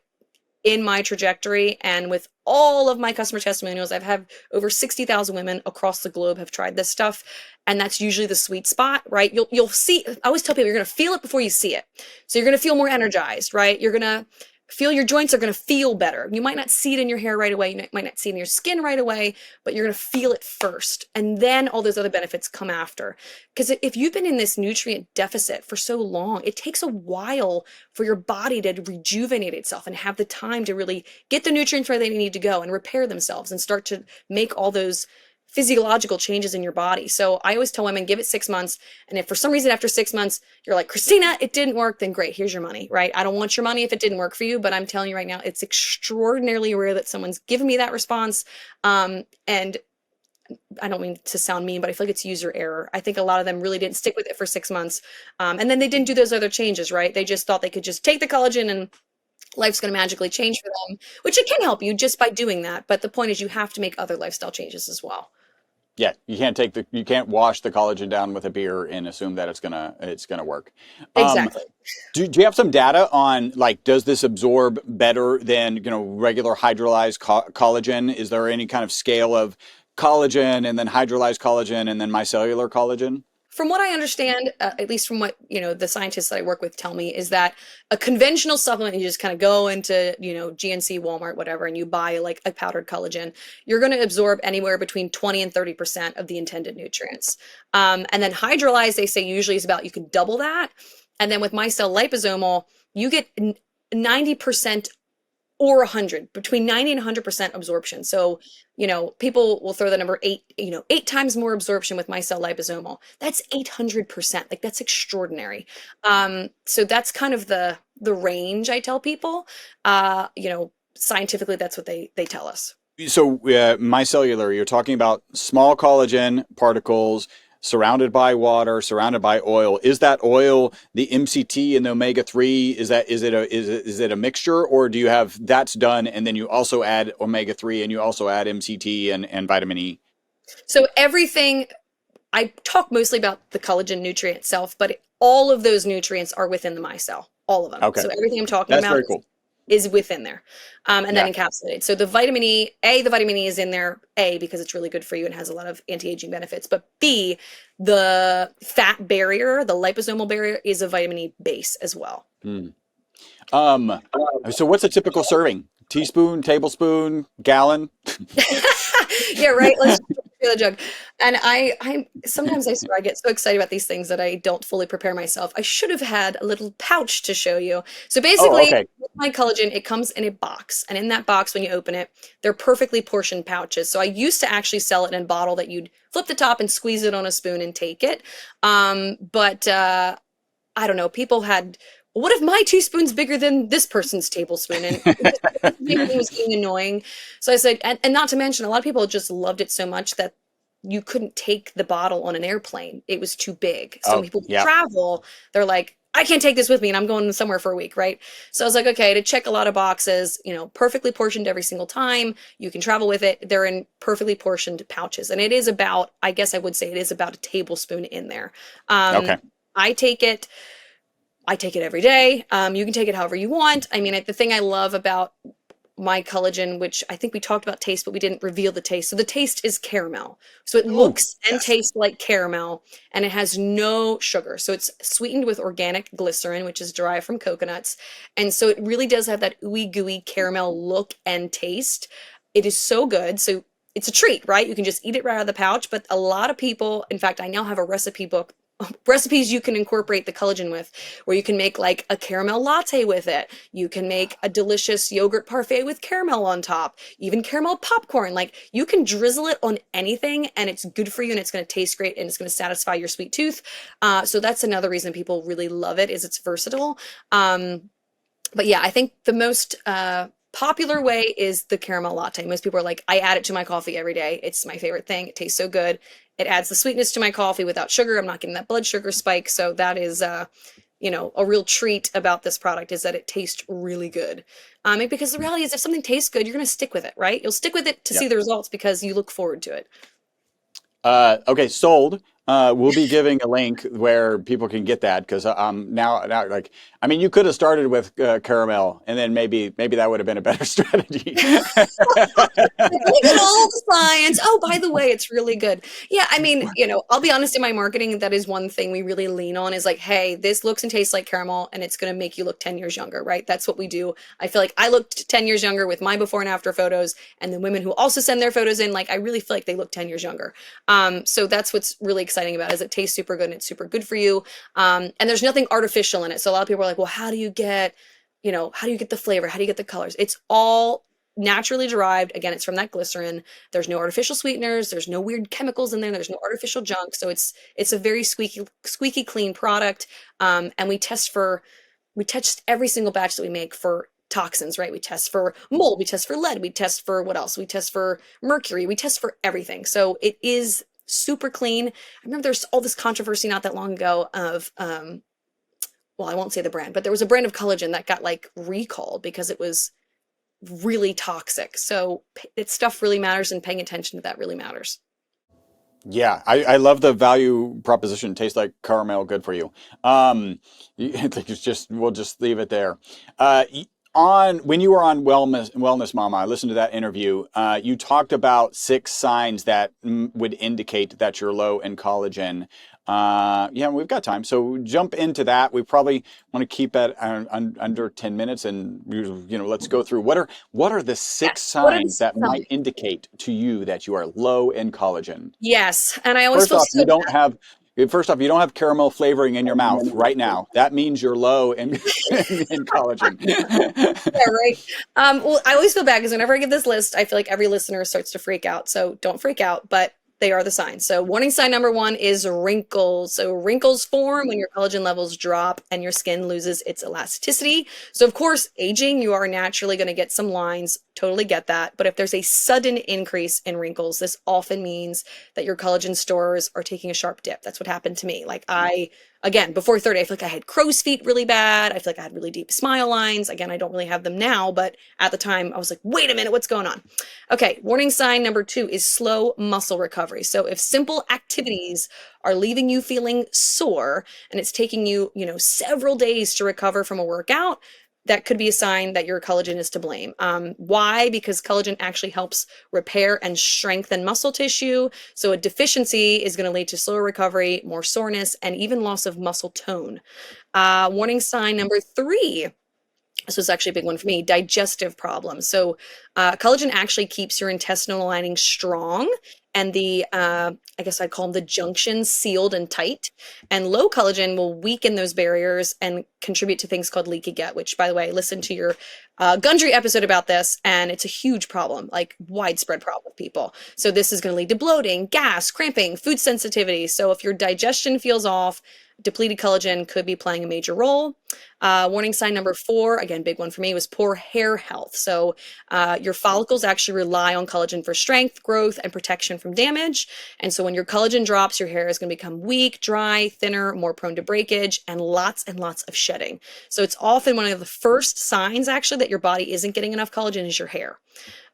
in my trajectory and with all of my customer testimonials, I've had over 60,000 women across the globe have tried this stuff. And that's usually the sweet spot, right? You'll see, I always tell people you're going to feel it before you see it. So you're going to feel more energized, right? You're going to feel your joints are going to feel better. You might not see it in your hair right away. You might not see it in your skin right away, but you're going to feel it first. And then all those other benefits come after. Because if you've been in this nutrient deficit for so long, it takes a while for your body to rejuvenate itself and have the time to really get the nutrients where they need to go and repair themselves and start to make all those physiological changes in your body. So I always tell women, give it 6 months. And if for some reason after 6 months, you're like, Cristina, it didn't work, then great, here's your money, right? I don't want your money if it didn't work for you, but I'm telling you right now, it's extraordinarily rare that someone's given me that response. And I don't mean to sound mean, but I feel like it's user error. I think a lot of them really didn't stick with it for 6 months. And then they didn't do those other changes, right? They just thought they could just take the collagen and life's going to magically change for them, which it can help you just by doing that. But the point is you have to make other lifestyle changes as well. Yeah, you can't wash the collagen down with a beer and assume that it's gonna work. Exactly. Do you have some data on, like, does this absorb better than, regular hydrolyzed collagen? Is there any kind of scale of collagen and then hydrolyzed collagen and then micellar collagen? From what I understand, at least from what, the scientists that I work with tell me, is that a conventional supplement, you just kind of go into, GNC, Walmart, whatever, and you buy like a powdered collagen, you're going to absorb anywhere between 20 and 30% of the intended nutrients. And then hydrolyzed, they say usually is about, you can double that. And then with micelle liposomal, you get 90% or 100, between 90 and 100% absorption. So, people will throw the number 8, 8 times more absorption with micelle liposomal. That's 800%. Like, that's extraordinary. So that's kind of the range I tell people. Scientifically, that's what they tell us. So micellar, you're talking about small collagen particles surrounded by water, surrounded by oil. Is that oil the MCT and the omega-3? Is it a mixture, or do you have that's done and then you also add omega-3 and you also add MCT and vitamin E? So everything, I talk mostly about the collagen nutrient itself, but all of those nutrients are within the micelle, all of them. Okay. So everything I'm talking That's about very cool. is within there, and then encapsulated. So the vitamin E, the vitamin E is in there, because it's really good for you and has a lot of anti-aging benefits. But B, the fat barrier, the liposomal barrier, is a vitamin E base as well. So what's a typical serving? Teaspoon, tablespoon, gallon? Yeah, right. Let's share the jug. And I sometimes I swear I get so excited about these things that I don't fully prepare myself. I should have had a little pouch to show you. So basically, with my collagen, it comes in a box, and in that box, when you open it, they're perfectly portioned pouches. So I used to actually sell it in a bottle that you'd flip the top and squeeze it on a spoon and take it. But I don't know. People had, what if my teaspoon's bigger than this person's tablespoon? And it was getting annoying. So I said, and not to mention, a lot of people just loved it so much that you couldn't take the bottle on an airplane. It was too big. So when people travel, they're like, I can't take this with me, and I'm going somewhere for a week, right? So I was like, okay, to check a lot of boxes, perfectly portioned every single time. You can travel with it. They're in perfectly portioned pouches. And it is about, I guess I would say it is about a tablespoon in there. Okay. I take it every day. You can take it however you want. I mean, the thing I love about my collagen, which I think we talked about taste, but we didn't reveal the taste. So the taste is caramel. So it looks and tastes like caramel, and it has no sugar. So it's sweetened with organic glycerin, which is derived from coconuts. And so it really does have that ooey gooey caramel look and taste. It is so good. So it's a treat, right? You can just eat it right out of the pouch. But a lot of people, in fact, I now have a recipe book, recipes you can incorporate the collagen with, where you can make like a caramel latte with it. You can make a delicious yogurt parfait with caramel on top, even caramel popcorn. Like, you can drizzle it on anything and it's good for you, and it's going to taste great, and it's going to satisfy your sweet tooth. So that's another reason people really love it, is it's versatile. But yeah, I think the most popular way is the caramel latte. Most people are like, I add it to my coffee every day. It's my favorite thing. It tastes so good. It adds the sweetness to my coffee without sugar. I'm not getting that blood sugar spike. So that is, a real treat about this product, is that it tastes really good. Because the reality is, if something tastes good, you're going to stick with it, right? You'll stick with it to see the results because you look forward to it. Okay, sold. We'll be giving a link where people can get that because now like I mean you could have started with caramel and then maybe that would have been a better strategy. Like, look at all the science. Oh, by the way, it's really good. Yeah, I mean, I'll be honest, in my marketing, that is one thing we really lean on is like, hey, this looks and tastes like caramel and it's going to make you look 10 years younger, right? That's what we do. I feel like I looked 10 years younger with my before and after photos, and the women who also send their photos in, like, I really feel like they look 10 years younger. So that's what's really exciting about it, is it tastes super good and it's super good for you. And there's nothing artificial in it. So a lot of people are like, well, how do you get the flavor? How do you get the colors? It's all naturally derived. Again, it's from that glycerin. There's no artificial sweeteners. There's no weird chemicals in there. There's no artificial junk. So it's a very squeaky clean product. And we test every single batch that we make for toxins, right? We test for mold, we test for lead, we test for what else? We test for mercury, we test for everything. So it is super clean. I remember there's all this controversy not that long ago of, well, I won't say the brand, but there was a brand of collagen that got like recalled because it was really toxic. So stuff really matters, and paying attention to that really matters. Yeah, I love the value proposition. Tastes like caramel, good for you. I think we'll just leave it there. On when you were on Wellness Mama, I listened to that interview. You talked about 6 signs that would indicate that you're low in collagen. Yeah, we've got time, so jump into that. We probably want to keep it under 10 minutes, and let's go through what are the 6 signs that might indicate to you that you are low in collagen. Yes, and I always First off, you don't have caramel flavoring in your mouth right now. That means you're low in collagen. Yeah, right. Well, I always feel bad because whenever I give this list, I feel like every listener starts to freak out. So don't freak out, but they are the signs. So warning sign number 1 is wrinkles. So wrinkles form when your collagen levels drop and your skin loses its elasticity. So of course, aging, you are naturally going to get some lines. Totally get that. But if there's a sudden increase in wrinkles, this often means that your collagen stores are taking a sharp dip. That's what happened to me. Like again, before 30, I feel like I had crow's feet really bad. I feel like I had really deep smile lines. Again, I don't really have them now, but at the time I was like, wait a minute, what's going on? Okay, warning sign number 2 is slow muscle recovery. So if simple activities are leaving you feeling sore and it's taking you, several days to recover from a workout, that could be a sign that your collagen is to blame. Why? Because collagen actually helps repair and strengthen muscle tissue. So a deficiency is going to lead to slower recovery, more soreness, and even loss of muscle tone. Warning sign number 3. This was actually a big one for me, digestive problems. So collagen actually keeps your intestinal lining strong and I guess I'd call them the junctions sealed and tight. And low collagen will weaken those barriers and contribute to things called leaky gut, which, by the way, listen to your Gundry episode about this, and it's a huge problem, like widespread problem with people. So this is going to lead to bloating, gas, cramping, food sensitivity. So if your digestion feels off, depleted collagen could be playing a major role. Warning sign number 4, again, big one for me, was poor hair health. So your follicles actually rely on collagen for strength, growth, and protection from damage. And so when your collagen drops, your hair is going to become weak, dry, thinner, more prone to breakage, and lots of shedding. So it's often one of the first signs, actually, that your body isn't getting enough collagen is your hair.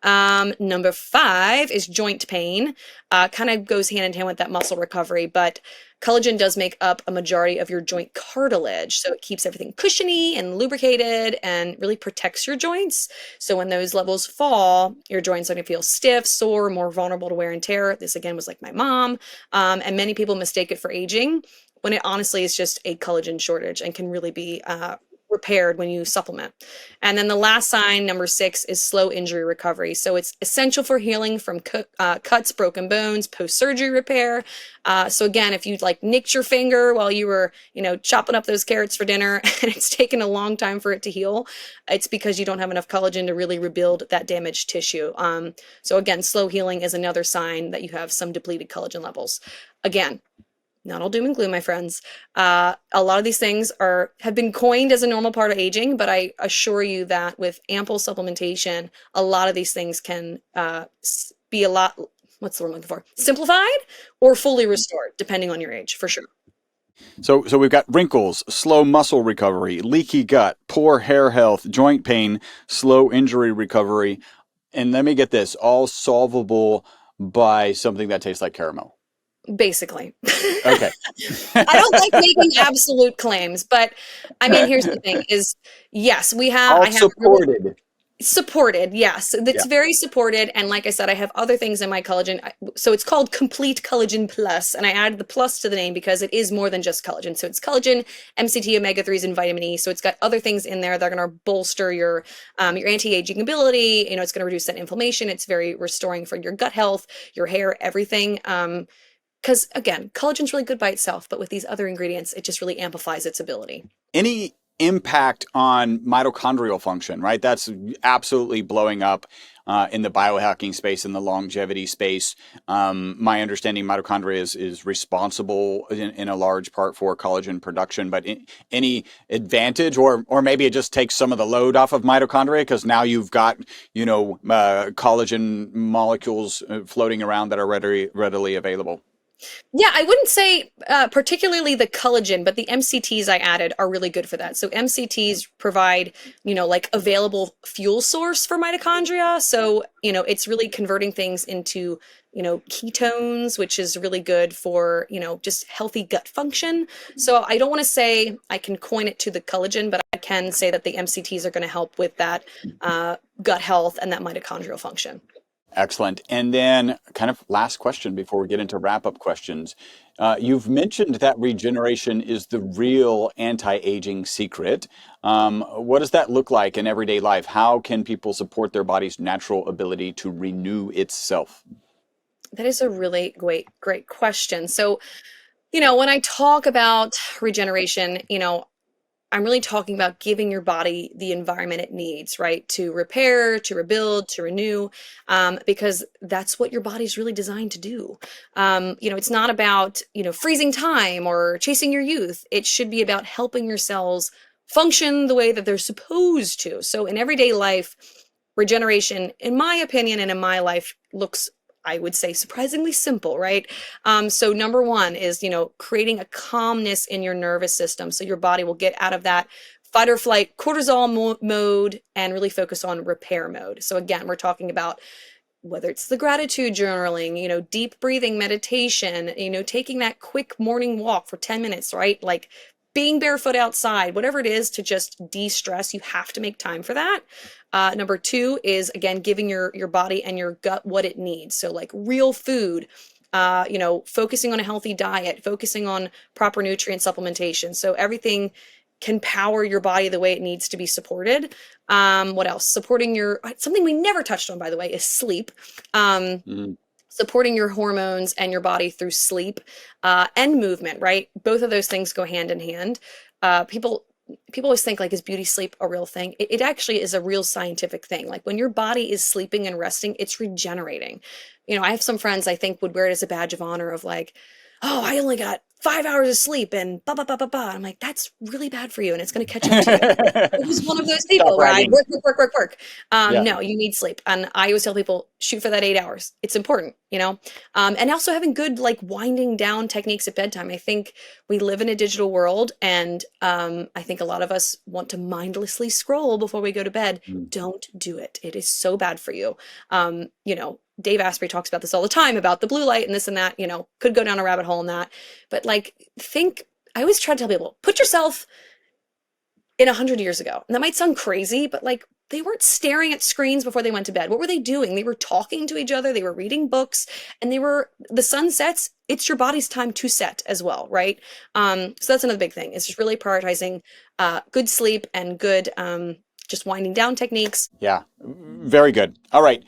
Number 5 is joint pain. Kind of goes hand in hand with that muscle recovery, but collagen does make up a majority of your joint cartilage. So it keeps everything cushiony and lubricated and really protects your joints. So when those levels fall, your joints are going to feel stiff, sore, more vulnerable to wear and tear. This again was like my mom. And many people mistake it for aging when it honestly is just a collagen shortage and can really be repaired when you supplement. And then the last sign, number 6, is slow injury recovery. So it's essential for healing from cuts, broken bones, post-surgery repair. So again, if you nicked your finger while you were, chopping up those carrots for dinner and it's taken a long time for it to heal, it's because you don't have enough collagen to really rebuild that damaged tissue. So again, slow healing is another sign that you have some depleted collagen levels. Again, not all doom and gloom, my friends. A lot of these things have been coined as a normal part of aging, but I assure you that with ample supplementation, a lot of these things can be a lot, what's the word I'm looking for? Simplified or fully restored, depending on your age, for sure. So we've got wrinkles, slow muscle recovery, leaky gut, poor hair health, joint pain, slow injury recovery. And let me get this, all solvable by something that tastes like caramel. Basically. Okay. I don't like making absolute claims, but I mean, here's the thing is, yes, All I have really supported. supported. Yes, Yeah. it's very supported. And like I said, I have other things in my collagen. So it's called Complete Collagen Plus. And I added the plus to the name because it is more than just collagen. So it's collagen, MCT, omega-3s, and vitamin E. So it's got other things in there that are going to bolster your anti-aging ability. You know, it's going to reduce that inflammation. It's very restoring for your gut health, your hair, everything. Because again, collagen's really good by itself, but with these other ingredients, it just really amplifies its ability. Any impact on mitochondrial function, right? That's absolutely blowing up in the biohacking space, in the longevity space. My understanding, mitochondria is responsible in a large part for collagen production, but any advantage, or maybe it just takes some of the load off of mitochondria because now you've got, collagen molecules floating around that are readily available. Yeah, I wouldn't say particularly the collagen, but the MCTs I added are really good for that. So MCTs provide, like available fuel source for mitochondria. So, it's really converting things into, ketones, which is really good for, just healthy gut function. So I don't want to say I can coin it to the collagen, but I can say that the MCTs are going to help with that gut health and that mitochondrial function. Excellent. And then kind of last question before we get into wrap-up questions. You've mentioned that regeneration is the real anti-aging secret. What does that look like in everyday life? How can people support their body's natural ability to renew itself? That is a really great question. So, when I talk about regeneration, I'm really talking about giving your body the environment it needs, right? To repair, to rebuild, to renew, because that's what your body's really designed to do. It's not about, freezing time or chasing your youth. It should be about helping your cells function the way that they're supposed to. So in everyday life, regeneration, in my opinion and in my life, looks, I would say, surprisingly simple, right? So number one is, creating a calmness in your nervous system. So your body will get out of that fight or flight cortisol mode and really focus on repair mode. So again, we're talking about whether it's the gratitude journaling, deep breathing, meditation, taking that quick morning walk for 10 minutes, right? Like being barefoot outside, whatever it is to just de-stress, you have to make time for that. Number two is, again, giving your body and your gut what it needs. So like real food, focusing on a healthy diet, focusing on proper nutrient supplementation. So everything can power your body the way it needs to be supported. What else? Supporting something we never touched on, by the way, is sleep. Supporting your hormones and your body through sleep and movement, right? Both of those things go hand in hand. People always think, like, is beauty sleep a real thing? It actually is a real scientific thing. Like when your body is sleeping and resting, it's regenerating. I have some friends I think would wear it as a badge of honor of like, oh, I only got 5 hours of sleep and blah, blah, blah, blah, blah. I'm like, that's really bad for you. And it's going to catch up to you. It was one of those people Stop where I bragging. work. Yeah. No, you need sleep. And I always tell people, shoot for that 8 hours. It's important, and also having good, like, winding down techniques at bedtime. I think we live in a digital world, and I think a lot of us want to mindlessly scroll before we go to bed. Don't do it. It is so bad for you. Dave Asprey talks about this all the time about the blue light and this and that, could go down a rabbit hole in that. But like, I always try to tell people, put yourself in 100 years ago. And that might sound crazy, but like, they weren't staring at screens before they went to bed. What were they doing? They were talking to each other. They were reading books, and the sun sets. It's your body's time to set as well, right? So that's another big thing. It's just really prioritizing good sleep and good just winding down techniques. Yeah, very good. All right.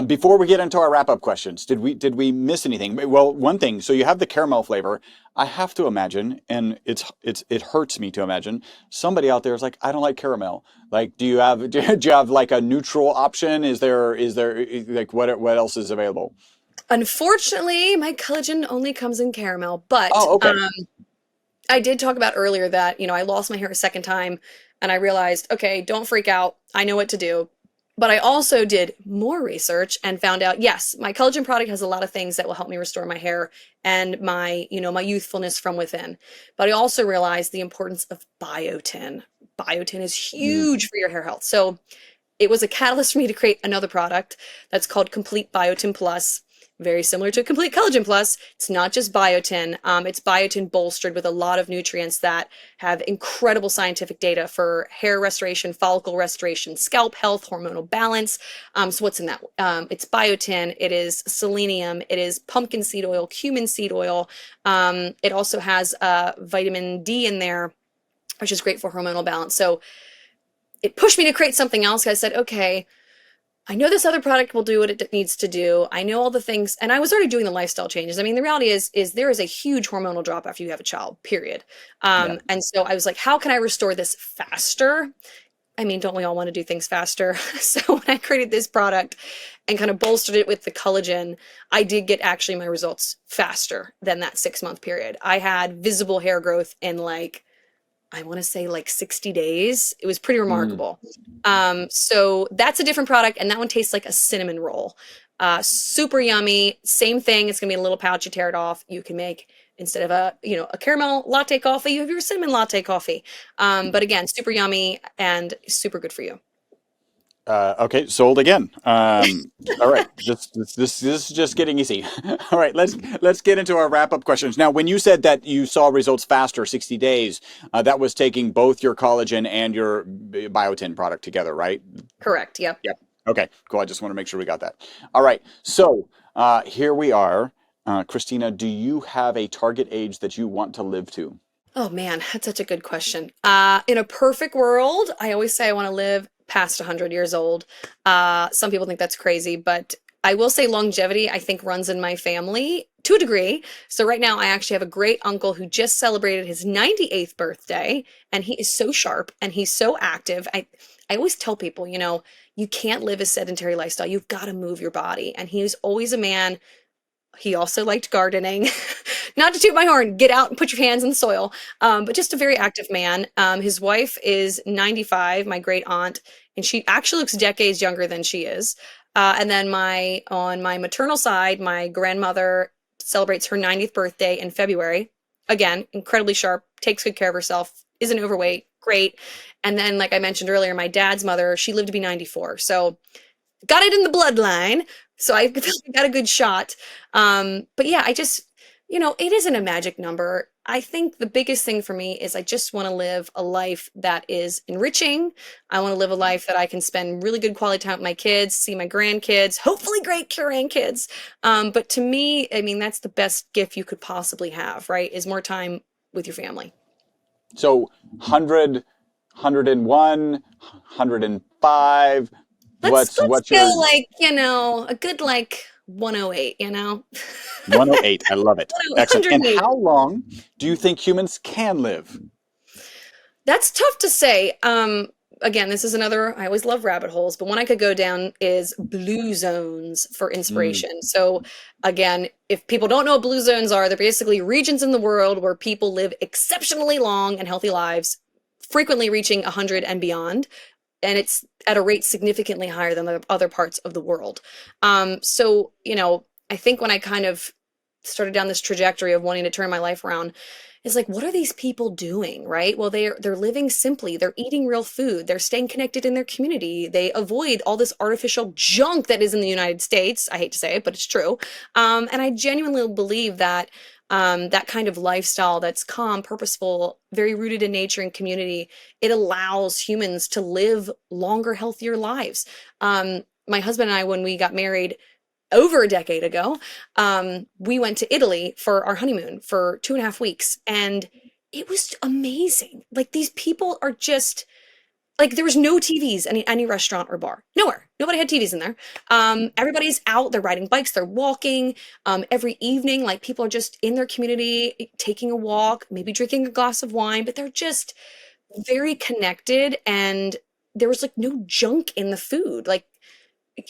Before we get into our wrap-up questions, did we miss anything? Well, one thing. So you have the caramel flavor. I have to imagine, and it hurts me to imagine, somebody out there is like, I don't like caramel. Like, do you have like a neutral option? Is there like what else is available? Unfortunately, my collagen only comes in caramel, but Oh, okay. I did talk about earlier that, I lost my hair a second time, and I realized, okay, don't freak out. I know what to do. But I also did more research and found out, yes, my collagen product has a lot of things that will help me restore my hair and my youthfulness from within. But I also realized the importance of biotin. Biotin is huge for your hair health. So it was a catalyst for me to create another product that's called Complete Biotin Plus. very similar to Complete Collagen Plus. It's not just biotin. It's biotin bolstered with a lot of nutrients that have incredible scientific data for hair restoration, follicle restoration, scalp health, hormonal balance. So what's in that? It's biotin. It is selenium. It is pumpkin seed oil, cumin seed oil. It also has vitamin D in there, which is great for hormonal balance. So it pushed me to create something else. I said, okay, I know this other product will do what it needs to do. I know all the things, and I was already doing the lifestyle changes. I mean, the reality is there is a huge hormonal drop after you have a child, period. And so I was like, how can I restore this faster? I mean, don't we all want to do things faster? So when I created this product and kind of bolstered it with the collagen, I did get actually my results faster than that 6-month period. I had visible hair growth in I want to say 60 days. It was pretty remarkable. So that's a different product. And that one tastes like a cinnamon roll. Super yummy. Same thing. It's going to be a little pouch. You tear it off. You can make, instead of a caramel latte coffee, you have your cinnamon latte coffee. But again, super yummy and super good for you. Okay, sold again. All right, this is just getting easy. All right, let's get into our wrap up questions. Now, when you said that you saw results faster, 60 days, that was taking both your collagen and your biotin product together, right? Correct. Yep. Yep. Okay, cool. I just want to make sure we got that. All right, so here we are. Cristina, do you have a target age that you want to live to? Oh man, that's such a good question. In a perfect world, I always say I want to live past 100 years old. Some people think that's crazy, but I will say longevity, I think, runs in my family to a degree. So right now I actually have a great uncle who just celebrated his 98th birthday, and he is so sharp and he's so active. I always tell people, you can't live a sedentary lifestyle. You've got to move your body. And he was always a man. He also liked gardening. Not to toot my horn, get out and put your hands in the soil. But just a very active man. His wife is 95, my great aunt, and she actually looks decades younger than she is. And then on my maternal side, my grandmother celebrates her 90th birthday in February. Again, incredibly sharp, takes good care of herself, isn't overweight, great. And then, like I mentioned earlier, my dad's mother, she lived to be 94. So got it in the bloodline. So I got a good shot. But yeah, I just, it isn't a magic number. I think the biggest thing for me is I just want to live a life that is enriching. I want to live a life that I can spend really good quality time with my kids, see my grandkids, hopefully great grandkids. But to me, I mean, that's the best gift you could possibly have, right? Is more time with your family. So 100, 101, 105. Let's What's go your... a good 108, 108. I love it. Excellent. And 108. how long do you think humans can live? That's tough to say. Again, this is another, I always love rabbit holes, but one I could go down is blue zones for inspiration. So again, if people don't know what blue zones are, they're basically regions in the world where people live exceptionally long and healthy lives, frequently reaching 100 and beyond. And it's at a rate significantly higher than the other parts of the world. So, I think when I kind of started down this trajectory of wanting to turn my life around, it's like, what are these people doing, right? Well, they're living simply. They're eating real food. They're staying connected in their community. They avoid all this artificial junk that is in the United States. I hate to say it, but it's true. And I genuinely believe that that kind of lifestyle that's calm, purposeful, very rooted in nature and community, it allows humans to live longer, healthier lives. My husband and I, when we got married over a decade ago, we went to Italy for our honeymoon for 2.5 weeks. And it was amazing. Like, these people are just... there was no TVs in any restaurant or bar. Nowhere. Nobody had TVs in there. Everybody's out. They're riding bikes. They're walking. Every evening, people are just in their community, taking a walk, maybe drinking a glass of wine, but they're just very connected. And there was no junk in the food.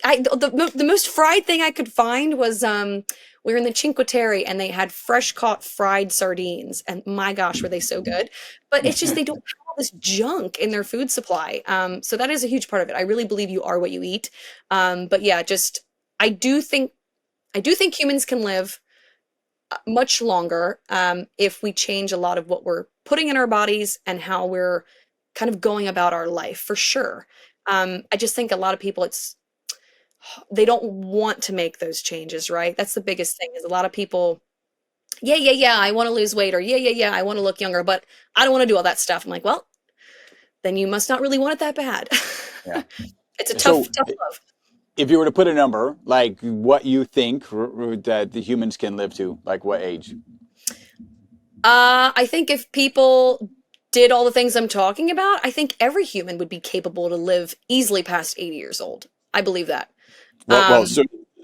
The most fried thing I could find was we were in the Cinque Terre and they had fresh caught fried sardines, and my gosh, were they so good. But it's just they don't have all this junk in their food supply. So that is a huge part of it. I really believe you are what you eat. But yeah, I do think humans can live much longer if we change a lot of what we're putting in our bodies and how we're kind of going about our life, for sure. I just think a lot of people, it's they don't want to make those changes, right? That's the biggest thing is a lot of people, yeah, I want to lose weight, or yeah, I want to look younger, but I don't want to do all that stuff. I'm like, well, then you must not really want it that bad. Yeah. It's a So tough love. if you were to put a number, like what you think that the humans can live to, like what age? I think if people did all the things I'm talking about, I think every human would be capable to live easily past 80 years old. I believe that. Well,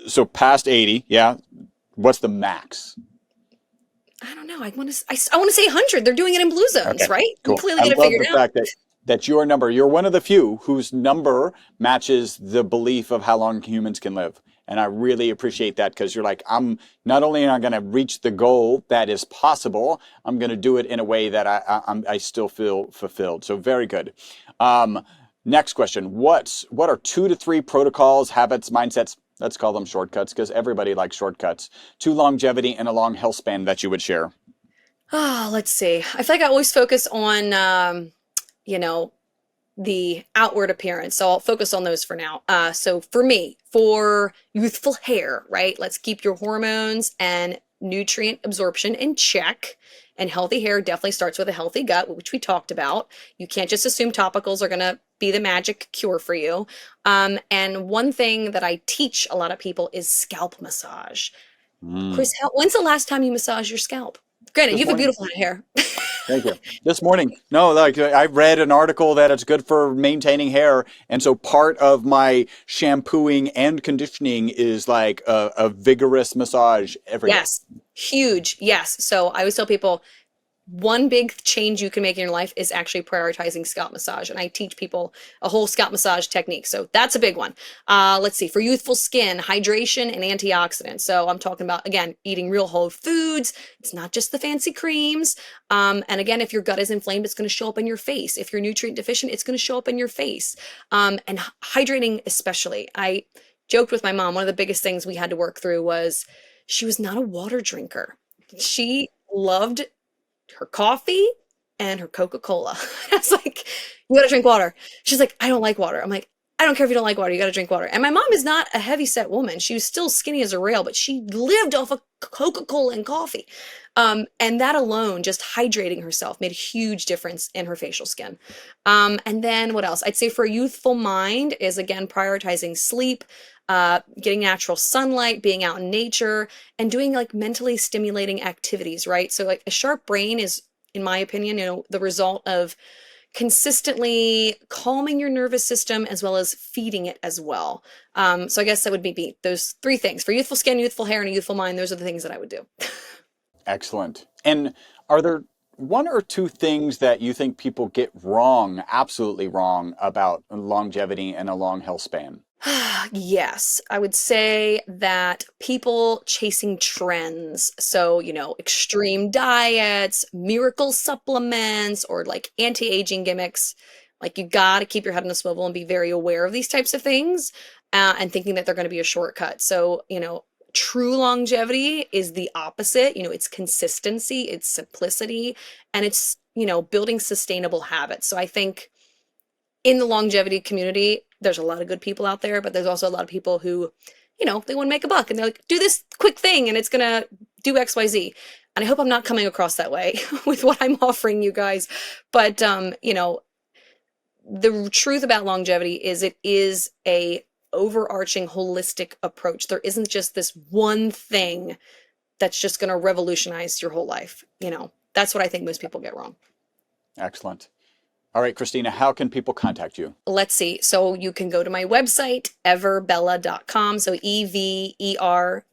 so past 80, yeah. What's the max? I don't know. I want to say 100. They're doing it in blue zones, Okay, right? cool. You clearly I get it love figured the out. fact that your number, you're one of the few whose number matches the belief of how long humans can live. And I really appreciate that because you're like, I'm not only am I going to reach the goal that is possible, I'm going to do it in a way that I still feel fulfilled. So very good. Next question. What are 2 to 3 protocols, habits, mindsets? Let's call them shortcuts because everybody likes shortcuts to longevity and a long health span that you would share. Let's see. I feel like I always focus on, the outward appearance. So I'll focus on those for now. So for me, for youthful hair, right? Let's keep your hormones and nutrient absorption in check. And healthy hair definitely starts with a healthy gut, which we talked about. You can't just assume topicals are going to be the magic cure for you. And one thing that I teach a lot of people is scalp massage. Chris, when's the last time you massaged your scalp? Granted, This you have a morning. beautiful head of hair. Thank you. This morning. No, like I read an article that it's good for maintaining hair. And so part of my shampooing and conditioning is like a vigorous massage every day. Yes, huge. Yes. So I always tell people one big change you can make in your life is actually prioritizing scalp massage. And I teach people a whole scalp massage technique. So that's a big one. Let's see, for youthful skin, hydration and antioxidants. So I'm talking about, again, eating real whole foods. It's not just the fancy creams. And again, if your gut is inflamed, it's going to show up in your face. If you're nutrient deficient, it's going to show up in your face. And hydrating especially. I joked with my mom, one of the biggest things we had to work through was she was not a water drinker. She loved her coffee and her Coca-Cola. I was like, you gotta drink water. She's like, I don't like water. I'm like, I don't care if you don't like water, you gotta drink water. And my mom is not a heavy set woman. She was still skinny as a rail, but she lived off of Coca-Cola and coffee. And that alone, just hydrating herself, made a huge difference in her facial skin. And then what else? I'd say for a youthful mind is, again, prioritizing sleep, getting natural sunlight, being out in nature, and doing like mentally stimulating activities, right? So like a sharp brain is, in my opinion, the result of consistently calming your nervous system as well as feeding it as well. So I guess that would be those 3 things. For youthful skin, youthful hair, and a youthful mind, those are the things that I would do. Excellent. And are there 1 or 2 things that you think people get wrong, absolutely wrong, about longevity and a long health span? Yes, I would say that people chasing trends, so, extreme diets, miracle supplements, or like anti-aging gimmicks, like you got to keep your head on a swivel and be very aware of these types of things, and thinking that they're going to be a shortcut. So, true longevity is the opposite. It's consistency, it's simplicity, and it's, building sustainable habits. So I think in the longevity community, there's a lot of good people out there, but there's also a lot of people who, they want to make a buck and they're like, do this quick thing and it's going to do X, Y, Z. And I hope I'm not coming across that way with what I'm offering you guys. But, the truth about longevity is it is a overarching holistic approach. There isn't just this one thing that's just going to revolutionize your whole life. That's what I think most people get wrong. Excellent. All right, Cristina, how can people contact you? Let's see. So you can go to my website, EverBella.com. So EverBella.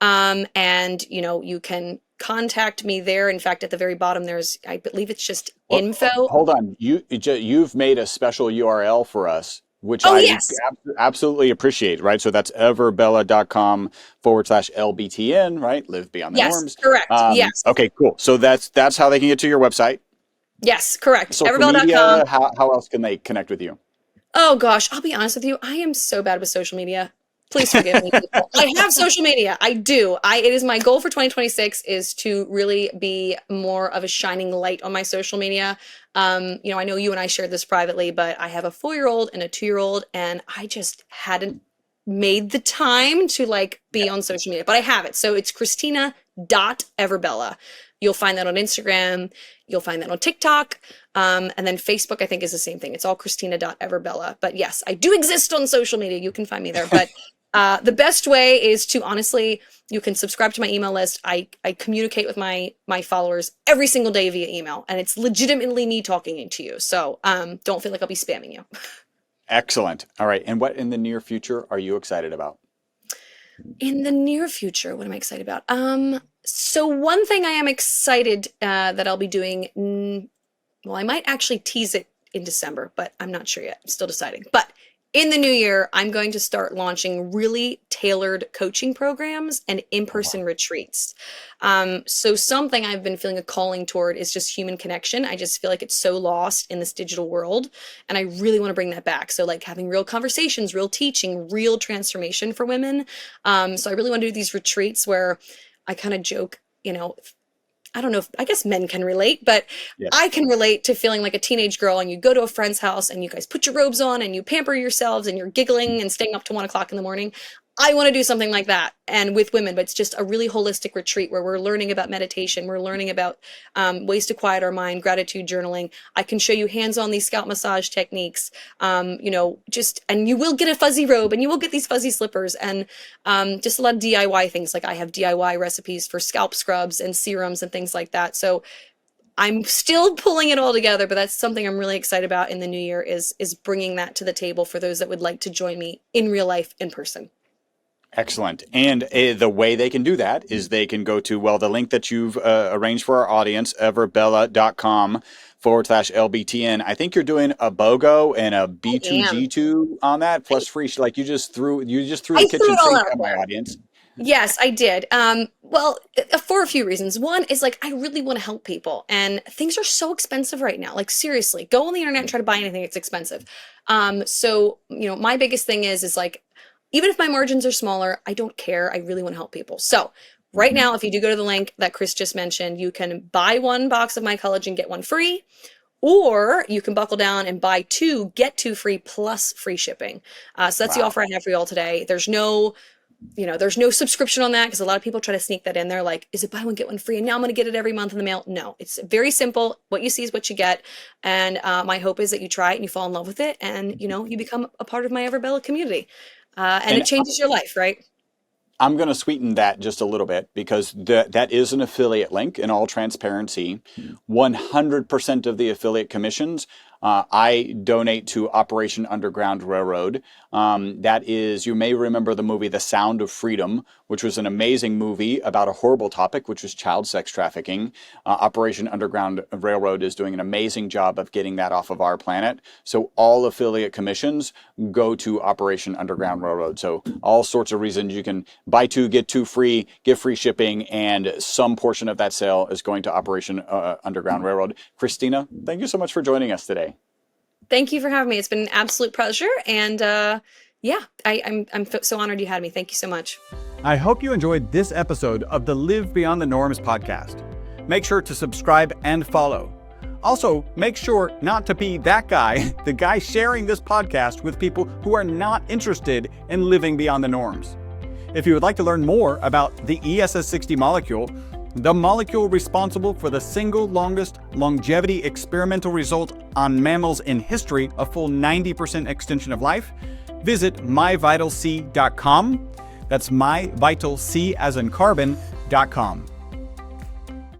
And, you can contact me there. In fact, at the very bottom, I believe it's just info. Hold on. You've made a special URL for us, which yes. absolutely appreciate, right? So that's everbella.com/LBTN, right? Live beyond the norms. Yes, correct. Yes. Okay, cool. So that's how they can get to your website. Yes, correct. Social EverBella.com. media, how else can they connect with you? Oh gosh, I'll be honest with you. I am so bad with social media. Please forgive me, people. I have social media. I do. It is my goal for 2026 is to really be more of a shining light on my social media. I know you and I shared this privately, but I have a 4-year-old and a 2-year-old, and I just hadn't made the time to be on social media, but I have it. So it's Cristina.EverBella. You'll find that on Instagram. You'll find that on TikTok. And then Facebook, I think, is the same thing. It's all Cristina.EverBella. But yes, I do exist on social media. You can find me there. But the best way is to honestly, you can subscribe to my email list. I communicate with my followers every single day via email, and it's legitimately me talking to you. So don't feel like I'll be spamming you. Excellent. All right. And what in the near future are you excited about? In the near future, what am I excited about? So one thing I am excited that I'll be doing, well, I might actually tease it in December, but I'm not sure yet. I'm still deciding. But in the new year, I'm going to start launching really tailored coaching programs and in-person retreats. So something I've been feeling a calling toward is just human connection. I just feel like it's so lost in this digital world, and I really want to bring that back. So having real conversations, real teaching, real transformation for women. So I really want to do these retreats where I kind of joke, I don't know if, I guess men can relate, but yeah. I can relate to feeling like a teenage girl, and you go to a friend's house and you guys put your robes on and you pamper yourselves and you're giggling and staying up to 1 o'clock in the morning. I want to do something like that, and with women, but it's just a really holistic retreat where we're learning about meditation. We're learning about ways to quiet our mind, gratitude journaling. I can show you hands-on these scalp massage techniques, and you will get a fuzzy robe and you will get these fuzzy slippers, and just a lot of DIY things. I have DIY recipes for scalp scrubs and serums and things like that. So I'm still pulling it all together, but that's something I'm really excited about in the new year is bringing that to the table for those that would like to join me in real life, in person. Excellent. And the way they can do that is they can go to, the link that you've arranged for our audience, everbella.com/LBTN. I think you're doing a BOGO and a B2G2 on that, plus free. You just threw the kitchen sink at my audience. Yes, I did. For a few reasons. One is I really want to help people, and things are so expensive right now. Right go on the internet and try to buy anything. It's expensive. So my biggest thing is even if my margins are smaller, I don't care. I really want to help people. So right now, if you do go to the link that Chris just mentioned, you can buy 1 box of my collagen, get 1 free, or you can buckle down and buy 2, get 2 free plus free shipping. So that's the offer I have for you all today. There's no subscription on that, because a lot of people try to sneak that in there. Is it buy 1, get 1 free? And now I'm going to get it every month in the mail. No, it's very simple. What you see is what you get. And my hope is that you try it and you fall in love with it, and you become a part of my EverBella community. And it changes your life, right? I'm going to sweeten that just a little bit, because that is an affiliate link. In all transparency, 100% of the affiliate commissions I donate to Operation Underground Railroad. That is, you may remember the movie The Sound of Freedom, which was an amazing movie about a horrible topic, which was child sex trafficking. Operation Underground Railroad is doing an amazing job of getting that off of our planet. So all affiliate commissions go to Operation Underground Railroad. So all sorts of reasons you can buy 2, get 2 free, get free shipping, and some portion of that sale is going to Operation Underground Railroad. Cristina, thank you so much for joining us today. Thank you for having me. It's been an absolute pleasure. And I'm so honored you had me. Thank you so much. I hope you enjoyed this episode of the Live Beyond the Norms podcast. Make sure to subscribe and follow. Also, make sure not to be that guy, the guy sharing this podcast with people who are not interested in living beyond the norms. If you would like to learn more about the ESS60 molecule, the molecule responsible for the single longest longevity experimental result on mammals in history, a full 90% extension of life, visit myvitalc.com. That's myvitalc as in carbon.com.